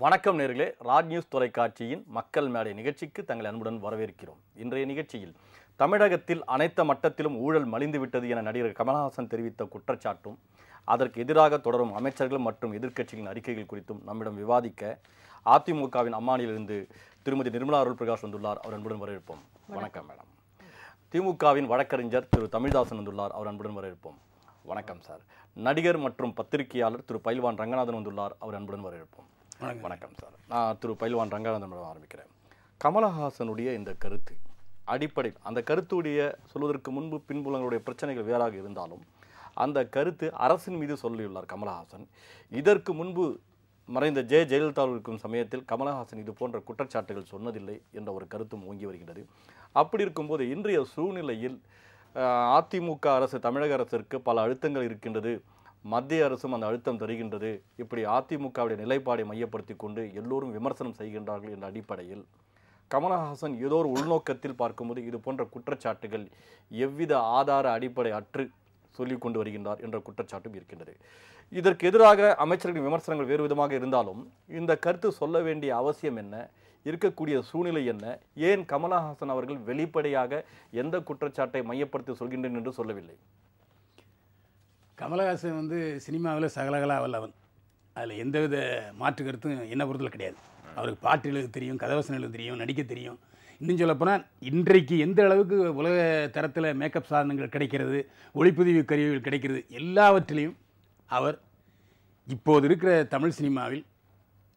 வணக்கம் நேர்களே, ராஜ் நியூஸ் தொலைக்காட்சியின் மக்கள் மேடை நிகழ்ச்சிக்கு தங்களை அன்புடன் வரவேற்கிறோம். இன்றைய நிகழ்ச்சியில் தமிழகத்தில் அனைத்து மட்டத்திலும் ஊழல் மலிந்துவிட்டது என நடிகர் கமலஹாசன் தெரிவித்த குற்றச்சாட்டும், அதற்கு எதிராக தொடரும் அமைச்சர்கள் மற்றும் எதிர்க்கட்சிகளின் அறிக்கைகள் குறித்தும் நம்மிடம் விவாதிக்க அதிமுகவின் அம்மானியிலிருந்து திருமதி நிர்மலா அருள் பிரகாஷ் வந்துள்ளார். அவர் அன்புடன் வரவேற்போம். வணக்கம் மேடம். திமுகவின் வழக்கறிஞர் திரு தமிழ்தாசன் வந்துள்ளார். அவர் அன்புடன் வரவேற்போம். வணக்கம் சார். நடிகர் மற்றும் பத்திரிகையாளர் திரு பயில்வான் ரங்கநாதன் வந்துள்ளார். அவர் அன்புடன் வரவேற்போம். வணக்கம் சார். நான் திரு பயில்வான் ரங்கநாதன் ஆரம்பிக்கிறேன். கமலஹாசனுடைய இந்த கருத்து அடிப்படையில் அந்த கருத்துடைய சொல்வதற்கு முன்பு பின்புலங்களுடைய பிரச்சனைகள் வேறாக இருந்தாலும் அந்த கருத்து அரசின் மீது சொல்லியுள்ளார் கமலஹாசன். இதற்கு முன்பு மறைந்த ஜெயலலிதா இருக்கும் சமயத்தில் கமலஹாசன் இது போன்ற குற்றச்சாட்டுகள் சொன்னதில்லை என்ற ஒரு கருத்தும் ஓங்கி வருகிறது. அப்படி இருக்கும்போது இன்றைய சூழ்நிலையில் அதிமுக அரசு, தமிழக அரசிற்கு பல அழுத்தங்கள் இருக்கின்றது, மத்திய அரசும் அந்த அழுத்தம் தருகின்றது, இப்படி அதிமுகவுடைய நிலைப்பாடை மையப்படுத்தி கொண்டு எல்லோரும் விமர்சனம் செய்கின்றார்கள் என்ற அடிப்படையில் கமலஹாசன் ஏதோ ஒரு உள்நோக்கத்தில் பார்க்கும்போது இது போன்ற குற்றச்சாட்டுகள் எவ்வித ஆதார அடிப்படை அற்று சொல்லிக் கொண்டு வருகின்றார் என்ற குற்றச்சாட்டும் இருக்கின்றது. இதற்கு எதிராக அமைச்சர்களின் விமர்சனங்கள் வேறு விதமாக இருந்தாலும் இந்த கருத்து சொல்ல வேண்டிய அவசியம் என்ன, இருக்கக்கூடிய சூழ்நிலை என்ன, ஏன் கமலஹாசன் அவர்கள் வெளிப்படையாக எந்த குற்றச்சாட்டை மையப்படுத்தி சொல்கின்றேன் என்று சொல்லவில்லை? கமலஹாசன் சினிமாவில் சகலகலா வல்லவன், அதில் எந்தவித மாற்று கருத்தும் என்ன பொறுத்தல கிடையாது. அவருக்கு பாட்டு எழுத தெரியும், கதவசனம் எழுத தெரியும், நடிக்க தெரியும். இன்னும் சொல்லப்போனால் இன்றைக்கு எந்த அளவுக்கு உலக தரத்தில் மேக்கப் சாதனங்கள் கிடைக்கிறது, ஒளிப்பதிவு கருவிகள் கிடைக்கிறது, எல்லாவற்றிலையும் அவர் இப்போது இருக்கிற தமிழ் சினிமாவில்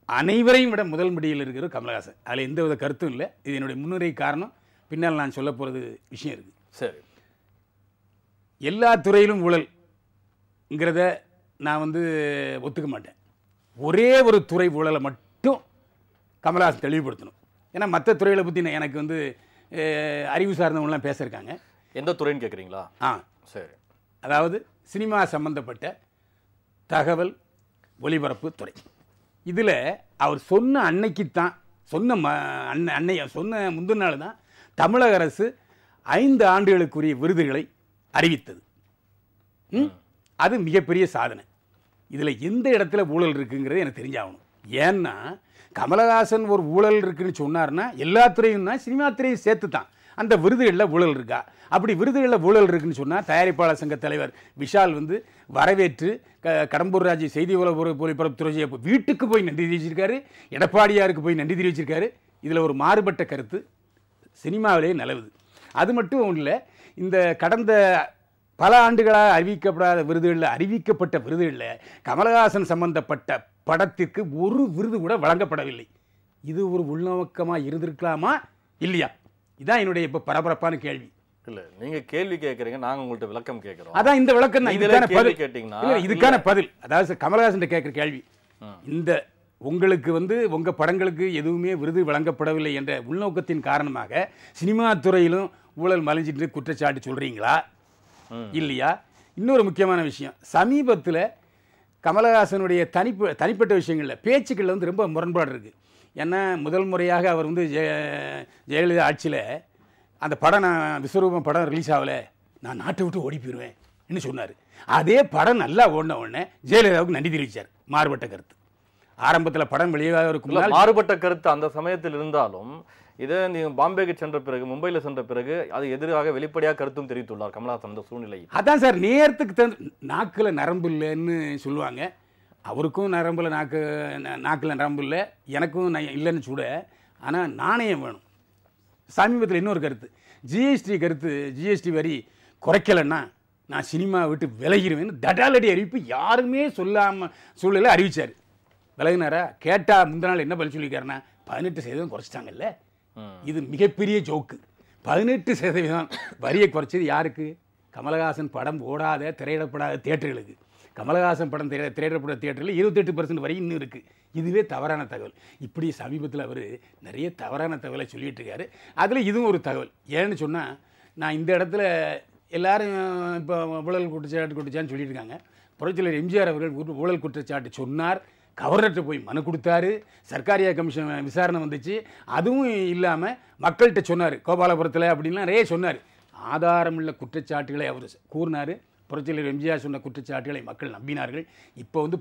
அனைவரையும் விட முதல் முடியில் இருக்கிற கமலஹாசன். அதில் எந்தவித கருத்தும் இல்லை. இது என்னுடைய முன்னுரை காரணம். பின்னால் நான் சொல்ல போகிறது விஷயம் இருக்குது. சரி, எல்லா துறையிலும் ஊழல்ங்கிறத நான் ஒத்துக்க மாட்டேன். ஒரே ஒரு துறை ஊழலை மட்டும் கமலஹாசன் தெளிவுபடுத்தணும். ஏன்னா மற்ற துறைகளை பற்றி எனக்கு அறிவு சார்ந்தவங்களாம் பேசியிருக்காங்க. எந்த துறைன்னு கேட்குறீங்களா? சரி. அதாவது சினிமா சம்பந்தப்பட்ட தகவல் ஒலிபரப்பு துறை. இதில் அவர் சொன்ன அன்னைக்குத்தான், சொன்ன முந்தின நாள் தான் தமிழக அரசு 5 ஆண்டுகளுக்குரிய விருதுகளை அறிவித்தது. அது மிகப்பெரிய சாதனை. இதில் எந்த இடத்துல ஊழல் இருக்குங்கிறது எனக்கு தெரிஞ்சாகணும். ஏன்னா கமலஹாசன் ஒரு ஊழல் இருக்குன்னு சொன்னார்னா எல்லா துறையும் தான், சினிமா துறையும் சேர்த்து தான் அந்த விருதுகளில் ஊழல் இருக்கா. அப்படி விருதுகளில் ஊழல் இருக்குன்னு சொன்னால் தயாரிப்பாளர் சங்க தலைவர் விஷால் வரவேற்று கடம்பூர் ராஜு செய்தி ஒலிபரப்பு துறையை வீட்டுக்கு போய் நன்றி தெரிவிச்சிருக்காரு, எடப்பாடியாருக்கு போய் நன்றி தெரிவிச்சிருக்காரு. இதில் ஒரு மாறுபட்ட கருத்து சினிமாவிலே நிலவுது. அது மட்டும் இல்லை, இந்த கடந்த பல ஆண்டுகளாக அறிவிக்கப்படாத விருதுகளில், அறிவிக்கப்பட்ட விருதுகளில் கமலஹாசன் சம்பந்தப்பட்ட படத்திற்கு ஒரு விருது கூட வழங்கப்படவில்லை. இது ஒரு உள்நோக்கமாக இருந்திருக்கலாமா இல்லையா? இதான் என்னுடைய இப்போ பரபரப்பான கேள்வி. இல்லை, நீங்க கேள்வி கேட்குறீங்க, நாங்கள் உங்கள்கிட்ட விளக்கம் கேட்குறோம். அதான் இந்த விளக்கம் இதுக்கான பதில் கேட்டீங்கன்னா, இதுக்கான பதில். அதாவது கமலஹாசன் கேட்குற கேள்வி, இந்த உங்களுக்கு உங்க படங்களுக்கு எதுவுமே விருது வழங்கப்படவில்லை என்ற உள்நோக்கத்தின் காரணமாக சினிமா துறையிலும் ஊழல் மலிஞ்சிட்டு குற்றச்சாட்டு சொல்றீங்களா இல்லையா? இன்னொரு முக்கியமான விஷயம், சமீபத்தில் கமலஹாசனுடைய தனிப்பட்ட விஷயங்களில் பேச்சுக்களில் ரொம்ப முரண்பாடு இருக்குது. ஏன்னா முதல் முறையாக அவர் ஜெயலலிதா ஆட்சியில் அந்த படம், நான் விஸ்வரூபம் படம் ரிலீஸ் ஆகலை, நான் நாட்டை விட்டு ஓடி போயிடுவேன் என்று சொன்னார். அதே படம் நல்லா ஓடின உடனே ஜெயலலிதாவுக்கு நன்றி தெரிவித்தார். மாறுபட்ட கருத்து. ஆரம்பத்தில் படம் வெளியாக இருக்கும் மாறுபட்ட கருத்து அந்த சமயத்தில் இருந்தாலும், இதை நீங்கள் பாம்பேக்கு சென்ற பிறகு, மும்பையில் சென்ற பிறகு அது எதிராக வெளிப்படையாக கருத்தும் தெரிவித்துள்ளார் கமலஹாசன் அந்த சூழ்நிலை. அதான் சார், நேரத்துக்கு நாக்கில் நரம்பு இல்லைன்னு சொல்லுவாங்க. அவருக்கும் நாக்கில் நரம்பு இல்லை, எனக்கும் இல்லைன்னு கூட. ஆனால் நாணயம் வேணும். சமீபத்தில் இன்னொரு கருத்து, ஜிஎஸ்டி வரி குறைக்கலைன்னா நான் சினிமா விட்டு விலகிடுவேன்னு தடாலடி அறிவிப்பு யாருமே சொல்லாமல் சூழலை அறிவிச்சார். விலகினாரா? கேட்டால் முந்தின நாள் என்ன பதில் சொல்லியிருக்காருன்னா 18% குறைச்சிட்டாங்கல்ல. இது மிகப்பெரிய ஜோக்கு. 18% வரியை குறைச்சது யாருக்கு? கமலஹாசன் படம் ஓடாத, திரையிடப்படாத தியேட்டர்களுக்கு. கமலஹாசன் படம் திரையிடப்படாத தியேட்டரில் 28% வரை இன்னும் இருக்குது. இதுவே தவறான தகவல். இப்படி சமீபத்தில் அவர் நிறைய தவறான தகவலை சொல்லிட்டு இருக்காரு. அதில் இதுவும் ஒரு தகவல். ஏன்னு சொன்னால், நான் இந்த இடத்துல எல்லாரும் இப்போ ஊழல் குற்றச்சாட்டுன்னு சொல்லிட்டு இருக்காங்க. புரட்சியாளர் எம்ஜிஆர் அவர்கள் ஊழல் குற்றச்சாட்டு சொன்னார், கவர்னர்கிட்ட போய் மனு கொடுத்தாரு, சர்க்காரியா கமிஷன் விசாரணை வந்துச்சு. அதுவும் இல்லாமல் மக்கள்கிட்ட சொன்னார், கோபாலபுரத்தில் அப்படின்லாம் நிறைய சொன்னார். ஆதாரமுள்ள குற்றச்சாட்டுகளை அவர் கூறினார். புரட்சியாளர் எம்ஜிஆர் சொன்ன குற்றச்சாட்டுகளை மக்கள் நம்பினார்கள். இப்போ வந்து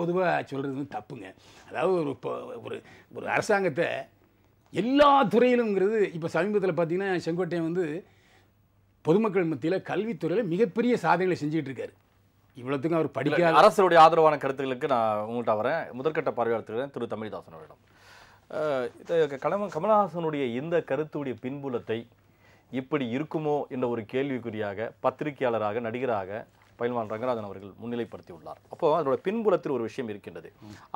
பொதுவாக சொல்கிறது தப்புங்க. அதாவது ஒரு ஒரு அரசாங்கத்தை எல்லா துறையிலும்ங்கிறது இப்போ சமீபத்தில் பார்த்தீங்கன்னா செங்கோட்டையன் வந்து பொதுமக்கள் மத்தியில் கல்வித்துறையில் மிகப்பெரிய சாதனைகளை செஞ்சுக்கிட்டு இருக்காரு. இவ்வளோத்துக்கும் அவர் படிக்காத அரசுடைய ஆதரவான கருத்துக்களுக்கு நான் உங்கள்கிட்ட வரேன். முதற்கட்ட பார்வையாளர் திரு தமிழ்தாசன் அவரிடம். கமலஹாசனுடைய இந்த கருத்துடைய பின்புலத்தை இப்படி இருக்குமோ என்ற ஒரு கேள்விக்குறியாக பத்திரிகையாளராக நடிகராக பயில்வான் ரங்கராஜன் அவர்கள் முன்னிலைப்படுத்தியுள்ளார். அப்போ அதோட பின்புலத்தில் ஒரு விஷயம் இருக்கின்றது.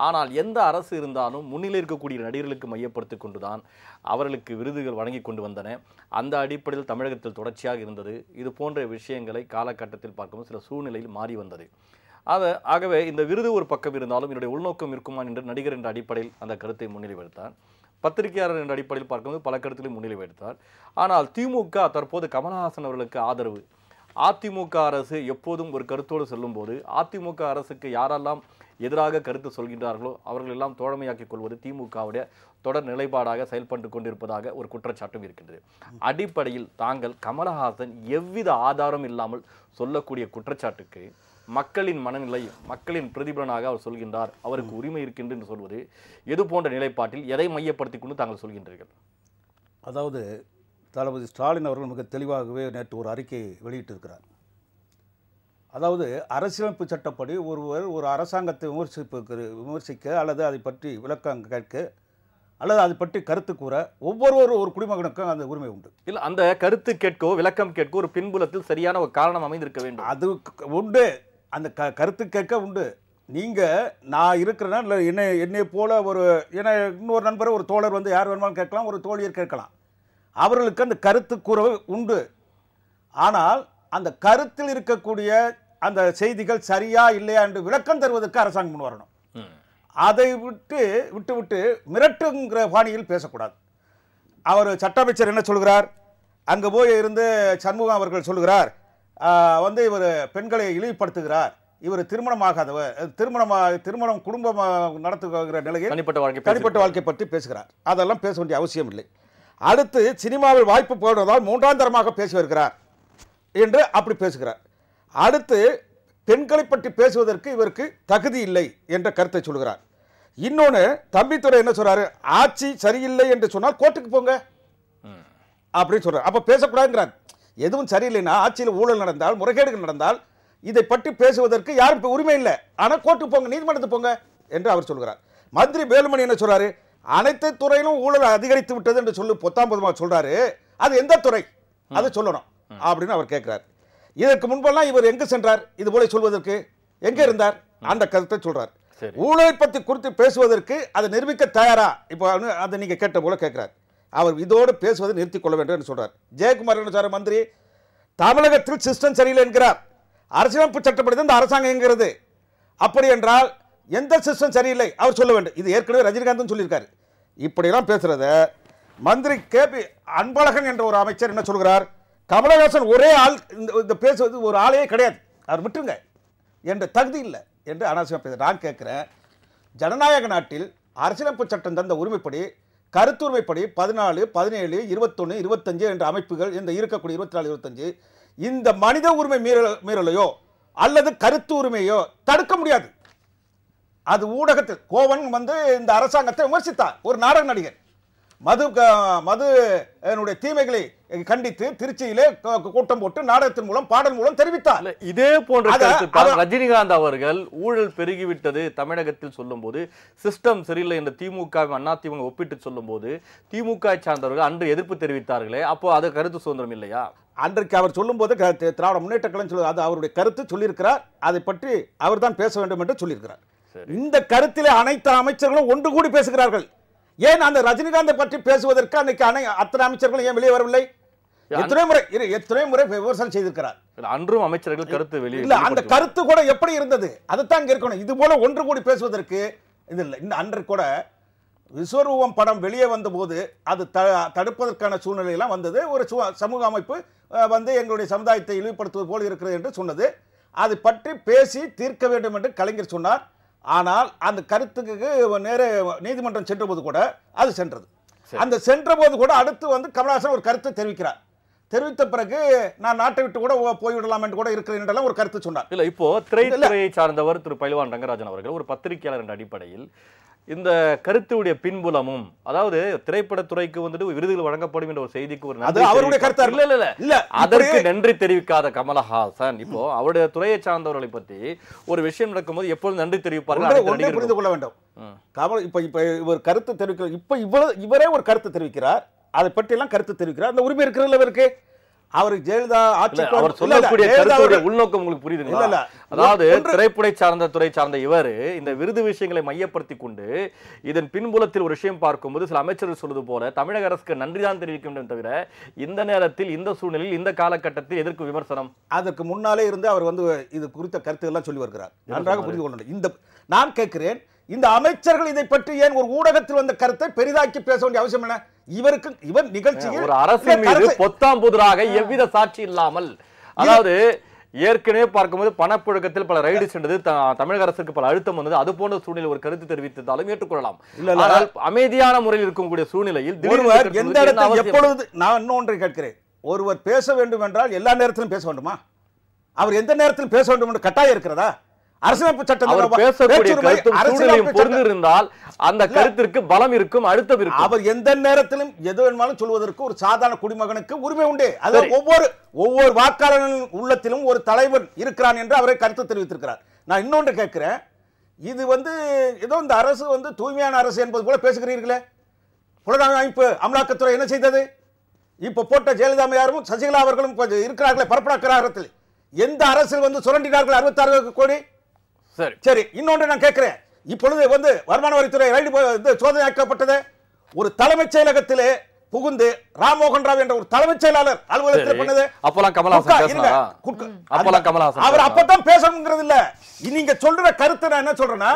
ஆனால் எந்த அரசு இருந்தாலும் முன்னிலை இருக்கக்கூடிய நடிகர்களுக்கு மையப்படுத்தி கொண்டுதான் அவர்களுக்கு விருதுகள் வழங்கி கொண்டு வந்தன. அந்த அடிப்படையில் தமிழகத்தில் தொடர்ச்சியாக இருந்தது. இது போன்ற விஷயங்களை காலகட்டத்தில் பார்க்கும்போது சில சூழ்நிலையில் மாறி வந்தது. ஆகவே இந்த விருது ஒரு பக்கம் இருந்தாலும் என்னுடைய உள்நோக்கம் இருக்குமா என்று நடிகர் என்ற அடிப்படையில் அந்த கருத்தை முன்னிலைப்படுத்தார். பத்திரிகையாளர் என்ற அடிப்படையில் பார்க்கும்போது பல கருத்துக்களை முன்னிலைப்படுத்தார். ஆனால் திமுக தற்போது கமலஹாசன் அவர்களுக்கு ஆதரவு. அதிமுக அரசு எப்போதும் ஒரு கருத்தோடு செல்லும் போது அதிமுக அரசுக்கு யாரெல்லாம் எதிராக கருத்து சொல்கின்றார்களோ அவர்கள் எல்லாம் தோழமையாக்கிக் கொள்வது திமுகவுடைய தொடர் நிலைப்பாடாக செயல்பட்டு கொண்டிருப்பதாக ஒரு குற்றச்சாட்டும் இருக்கின்றது. அடிப்படையில் தாங்கள் கமலஹாசன் எவ்வித ஆதாரம் இல்லாமல் சொல்லக்கூடிய குற்றச்சாட்டுக்கு மக்களின் மனநிலை, மக்களின் பிரதிபலனாக அவர் சொல்கின்றார், அவருக்கு உரிமை இருக்கின்ற என்று சொல்வது எது போன்ற நிலைப்பாட்டில் எதை மையப்படுத்தி கொண்டு தாங்கள் சொல்கின்றீர்கள்? அதாவது தளபதி ஸ்டாலின் அவர்கள் மிக தெளிவாகவே நேற்று ஒரு அறிக்கையை வெளியிட்டிருக்கிறார். அதாவது அரசியலமைப்பு சட்டப்படி ஒருவர் ஒரு அரசாங்கத்தை விமர்சிக்க அல்லது அதை பற்றி விளக்கம் கேட்க அல்லது அதை பற்றி கருத்து கூற ஒவ்வொருவரும் ஒரு குடிமகனுக்கும் அந்த உரிமை உண்டு. இல்லை, அந்த கருத்து கேட்கோ விளக்கம் கேட்கோ ஒரு பின்புலத்தில் சரியான ஒரு காரணம் அமைந்திருக்க வேண்டும். அது உண்டு, அந்த கருத்து கேட்க உண்டு. நீங்கள் நான் இருக்கிறேன்னா இல்லை என்னை போல ஒரு இன்னொரு நண்பர் ஒரு தோழர் வந்து யார் வேணுமாலும் கேட்கலாம், ஒரு தோழியர் கேட்கலாம். அவர்களுக்கு அந்த கருத்து கூற உண்டு. ஆனால் அந்த கருத்தில் இருக்கக்கூடிய அந்த செய்திகள் சரியா இல்லையா என்று விளக்கம் தருவதற்கு அரசாங்கம் முன் வரணும். அதை விட்டு மிரட்டுங்கிற பாணியில் பேசக்கூடாது. அவர் சட்ட அமைச்சர் என்ன சொல்கிறார், அங்கே போய் இருந்து சண்முகம் அவர்கள் சொல்கிறார் வந்து இவர் பெண்களை இழிவுபடுத்துகிறார், இவர் திருமணமாகாதவர், திருமணம் குடும்பம் நடத்துகிற நிலையில் தனிப்பட்ட வாழ்க்கை பற்றி பேசுகிறார். அதெல்லாம் பேச வேண்டிய அவசியம் இல்லை. அடுத்து சினிமாவில் வாய்ப்பு போடுவதால் மூன்றாம் தரமாக பேசி வருகிறார் என்று அப்படி பேசுகிறார். அடுத்து பெண்களை பற்றி பேசுவதற்கு இவருக்கு தகுதி இல்லை என்ற கருத்தை சொல்கிறார். இன்னொன்று தம்பித்துறை என்ன சொல்றாரு, ஆட்சி சரியில்லை என்று சொன்னால் கோர்ட்டுக்கு போங்க அப்படின்னு சொல்றாரு. அப்ப பேசக்கூடாதுங்கிறார். எதுவும் சரியில்லைன்னா ஆட்சியில் ஊழல் நடந்தால் முறைகேடுகள் நடந்தால் இதை பற்றி பேசுவதற்கு யாரும் உரிமை இல்லை, ஆனால் கோர்ட்டுக்கு போங்க, நீதிமன்றத்துக்கு போங்க என்று அவர் சொல்கிறார். மந்திரி வேலுமணி என்ன சொல்றாரு, அனைத்து துறையிலும் ஊழல் அதிகரித்து விட்டது என்று சொல்லி பொத்தாம்பதமாக சொல்றாரு. அது எந்த துறை, அதை சொல்லணும் அப்படின்னு அவர் கேட்கிறார். இதற்கு முன்பெல்லாம் இவர் எங்கு சென்றார் இது போல சொல்வதற்கு, எங்க இருந்தார், அந்த கருத்தை சொல்றார். ஊழலை பற்றி குறித்து பேசுவதற்கு அதை நிரூபிக்க தயாரா, இப்போ அதை நீங்க கேட்ட போல கேட்கிறார். அவர் இதோடு பேசுவதை நிறுத்திக் கொள்ள வேண்டும் என்று சொல்றார். ஜெயக்குமார் என்ன சொல்றார், மந்திரி தமிழகத்தில் சிஸ்டம் சரியில்லை என்கிறார். அரசியலமைப்பு சட்டப்படி இந்த அரசாங்கம் என்கிறது. அப்படி என்றால் எந்த சிஸ்டம் சரியில்லை அவர் சொல்ல வேண்டும். இது ஏற்கனவே ரஜினிகாந்த் சொல்லியிருக்காரு. இப்படியெல்லாம் பேசுறத மந்திரி கேபி அன்பழகன் என்ற ஒரு அமைச்சர் என்ன சொல்கிறார், கமலஹாசன் ஒரே ஆள் இந்த பேசுவது ஒரு ஆளையே கிடையாது, அவர் விட்டுருங்க என்ற தகுதி இல்லை என்று அனாவசியமாக பேச. நான் கேட்கிறேன், ஜனநாயக நாட்டில் அரசியலமைப்பு சட்டம் தந்த உரிமைப்படி கருத்துரிமைப்படி 14, 17, 21, 25 என்ற அமைப்புகள் இந்த இருக்கக்கூடிய 24, 25 இந்த மனித உரிமை மீறலையோ அல்லது கருத்து உரிமையோ தடுக்க முடியாது. அது ஊடகத்தில் கோவன் வந்து இந்த அரசாங்கத்தை விமர்சித்தார். ஒரு நாடக நடிகர் மது தீமைகளை கண்டித்து திருச்சியிலே கூட்டம் போட்டு நாடகத்தின் மூலம் பாடல் மூலம் தெரிவித்தார். இதே போன்ற ரஜினிகாந்த் அவர்கள் ஊழல் பெருகிவிட்டது தமிழகத்தில் சொல்லும் போது, சிஸ்டம் சரியில்லை என்ற திமுக அதிமுக ஒப்பிட்டு சொல்லும் போது திமுக சார்ந்தவர்கள் அன்று எதிர்ப்பு தெரிவித்தார்களே, அப்போ அது கருத்து சுதந்திரம் இல்லையா? அன்றைக்கு அவர் சொல்லும் போது திராவிட முன்னேற்ற கழகம் சொல்லுவது, அது அவருடைய கருத்து சொல்லியிருக்கிறார், அதை பற்றி அவர் தான் பேச வேண்டும் என்று சொல்லியிருக்கிறார். இந்த கருத்திலே அனைத்து அமைச்சர்களும் ஒன்று கூடி பேசுகிறார்கள். ஏன் அந்த ரஜினிகாந்தை பற்றி பேசுவதற்கு அன்னைக்கு அத்தனை அமைச்சர்களும் ஏன் வெளியே வரவில்லை? எத்தனை முறை விமர்சனம் செய்திருக்கிறார். அன்றும் அமைச்சர்கள் கருத்து வெளியே இல்ல, அந்த கருத்து கூட எப்படி இருந்தது அதைத்தான் இருக்கணும். இது போல ஒன்று கூடி பேசுவதற்கு இது இல்லை. இந்த அன்று கூட விஸ்வரூபம் படம் வெளியே வந்த போது அது தடுப்பதற்கான சூழ்நிலையெல்லாம் வந்தது. ஒரு சமூக அமைப்பு வந்து எங்களுடைய சமுதாயத்தை இழிவுபடுத்துவது போல் இருக்கிறது என்று சொன்னது. அதை பற்றி பேசி தீர்க்க வேண்டும் என்று கலைஞர் சொன்னார். ஆனால் அந்த கருத்துக்கு நேரே நீதிமன்றம் சென்ற போது கூட அது சென்றது. அந்த சென்ற போது கூட அடுத்து வந்து கமலஹாசன் ஒரு கருத்தை தெரிவிக்கிறார். தெரிவித்த பிறகு நான் நாட்டை விட்டு கூட போய்விடலாம் என்று கூட இருக்கிறேன் என்றெல்லாம் ஒரு கருத்து சொன்னார். இல்ல இப்போ திரைத்துறையை சார்ந்தவர் திரு பைல்வான் ரங்கராஜன் அவர்கள் ஒரு பத்திரிகையாளர் என்ற அடிப்படையில் இந்த கருத்துடைய பின்புலமும், அதாவது திரைப்படத்துறைக்கு வந்துட்டு விருதுகள் வழங்கப்படும் என்ற ஒரு செய்திக்கு ஒரு அது அவருடைய கருத்து இல்ல அதற்கு நன்றி தெரிவிக்காத கமலஹாசன் இப்போ அவருடைய துறையை சார்ந்தவர்களை பற்றி ஒரு விஷயம் நடக்கும்போது எப்பொழுது நன்றி தெரிவிப்பார்கள் புரிந்து கொள்ள வேண்டும். கமல் இப்ப இவர் கருத்து தெரிவிக்கிறார், இப்ப இவரே ஒரு கருத்து தெரிவிக்கிறார், அதை பற்றி எல்லாம் கருத்து தெரிவிக்கிறார். அந்த உரிமை இருக்கிறதுல இவருக்கு அவருக்கு ஜெயலலிதா ஆட்சி அவர் சொல்லக்கூடிய கருத்துடைய உள்நோக்கம் உங்களுக்கு புரியுதுங்களா? அதாவது திரைப்படை சார்ந்த துறை சார்ந்த இவர் இந்த விருது விஷயங்களை மையப்படுத்தி கொண்டு இதன் பின்புலத்தில் ஒரு விஷயம் பார்க்கும்போது சில அமைச்சர்கள் சொல்வது போல தமிழக அரசுக்கு நன்றிதான் தெரிவிக்க வேண்டும் தவிர இந்த நேரத்தில் இந்த சூழ்நிலையில் இந்த காலகட்டத்தில் எதற்கு விமர்சனம்? அதற்கு முன்னாலே இருந்து அவர் வந்து இது குறித்த கருத்துக்கள்லாம் சொல்லி வருகிறார். நன்றாக புரிந்து கொள்ளணும். இந்த நான் கேட்கிறேன், இந்த அமைச்சர்கள் இதை பற்றி ஏன் ஒரு ஊடகத்தில் வந்த கருத்தை பெரிதாக்கி பேச வேண்டிய அவசியம் என்ன? இவர் நிகழ்ச்சியில் ஒரு அரசின் மீது பொத்தாம் புதிராக எவ்வித சாட்சி இல்லாமல், அதாவது ஏற்கனவே பார்க்கும்போது பணப்புழக்கத்தில் பல ரைடு சென்றது, தமிழக அரசுக்கு பல அழுத்தம் வந்தது, அது போன்ற சூழ்நிலை ஒரு கருத்து தெரிவித்தாலும் ஏற்றுக்கொள்ளலாம். ஆனால் அமைதியான முறையில் இருக்கக்கூடிய சூழ்நிலையில் எந்த இடத்தில் எப்பொழுது நான் இன்னொன்றை கேட்கிறேன், ஒருவர் பேச வேண்டும் என்றால் எல்லா நேரத்திலும் பேச வேண்டுமா? அவர் எந்த நேரத்திலும் பேச வேண்டும் என்று கட்டாயம் இருக்கிறதா? அரசியலமைப்பு சட்டம் பேசக்கூடிய கருத்தும் சூழ்நிலையும் பொருந்திருந்தால் அந்த கருத்திற்கு பலம் இருக்கும், அழுத்தம் இருக்கும். அவர் எந்த நேரத்திலும் எது வேணுமாலும் சொல்வதற்கு ஒரு சாதாரண குடிமகனுக்கு உரிமை உண்டு. அது ஒவ்வொரு வாக்காளர்களின் உள்ளத்திலும் ஒரு தலைவன் இருக்கிறான் என்று அவரை கருத்து தெரிவித்திருக்கிறார். நான் இன்னொன்று கேட்கிறேன், இது வந்து ஏதோ இந்த அரசு வந்து தூய்மையான அரசு என்பது போல பேசுகிறீர்களே. புலனாய்வு அமைப்பு அமலாக்கத்துறை என்ன செய்தது? இப்ப போட்ட ஜெயலலிதா அம்மையாரும் சசிகலா அவர்களும் இருக்கிறார்களே பரப்படாக்கிறத்தில் எந்த அரசில் வந்து சுரண்டினார்கள் 66 கோடி? சரி, இன்னொன்று நான் கேட்கிறேன், இப்பொழுது வந்து வருமான வரித்துறை சோதனையாக்கப்பட்டது, ஒரு தலைமைச் செயலகத்திலே புகுந்து ராம்மோகன் ராவ் என்ற ஒரு தலைமைச் செயலாளர் அலுவலகத்தில் பண்ணது. அப்பலாம் கமலஹாசன் அவர் அப்பதான் பேசணுங்கிறது இல்ல. நீங்க சொல்ற கருத்து நான் என்ன சொல்றேன்னா,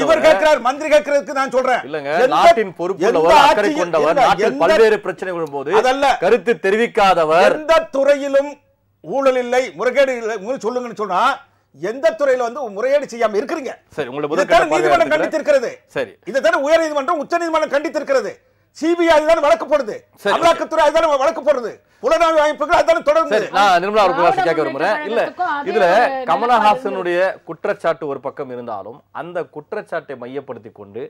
இவர் கேட்கிறார், மந்திரி கேட்கிறதுக்கு நான் சொல்றேன் இல்லங்க, நாட்டின் பொறுப்புள்ளவர், அக்கறை கொண்டவர், நாட்டில் பல்வேறு பிரச்சனைகள் வரும்போது அதல்ல கருத்து தெரிவிக்காதவர், எந்த துறையிலும் ஊழல் இல்லை முறைகேடு இல்லை சொல்லுங்கன்னு சொன்னா எந்த துறையில வந்து முறையீடு செய்யாம இருக்கிறீங்க? சரி, நீதிமன்றம் கண்டித்திருக்கிறது. சரி, இதைத்தான உயர் நீதிமன்றம் உச்ச நீதிமன்றம் கண்டித்திருக்கிறது. சிபிஐ தான் வழக்கு போடுது, அமலாக்கத்துறை அதுதான் வழக்கு போடுது, புலனாய்வு அமைப்புகள் அதுதான் தொடர்ந்து. நான் நிர்மலா அவர்கள் கேட்க விரும்புறேன். இல்ல இதுல கமலஹாசனுடைய குற்றச்சாட்டு ஒரு பக்கம் இருந்தாலும் அந்த குற்றச்சாட்டை மையப்படுத்தி கொண்டு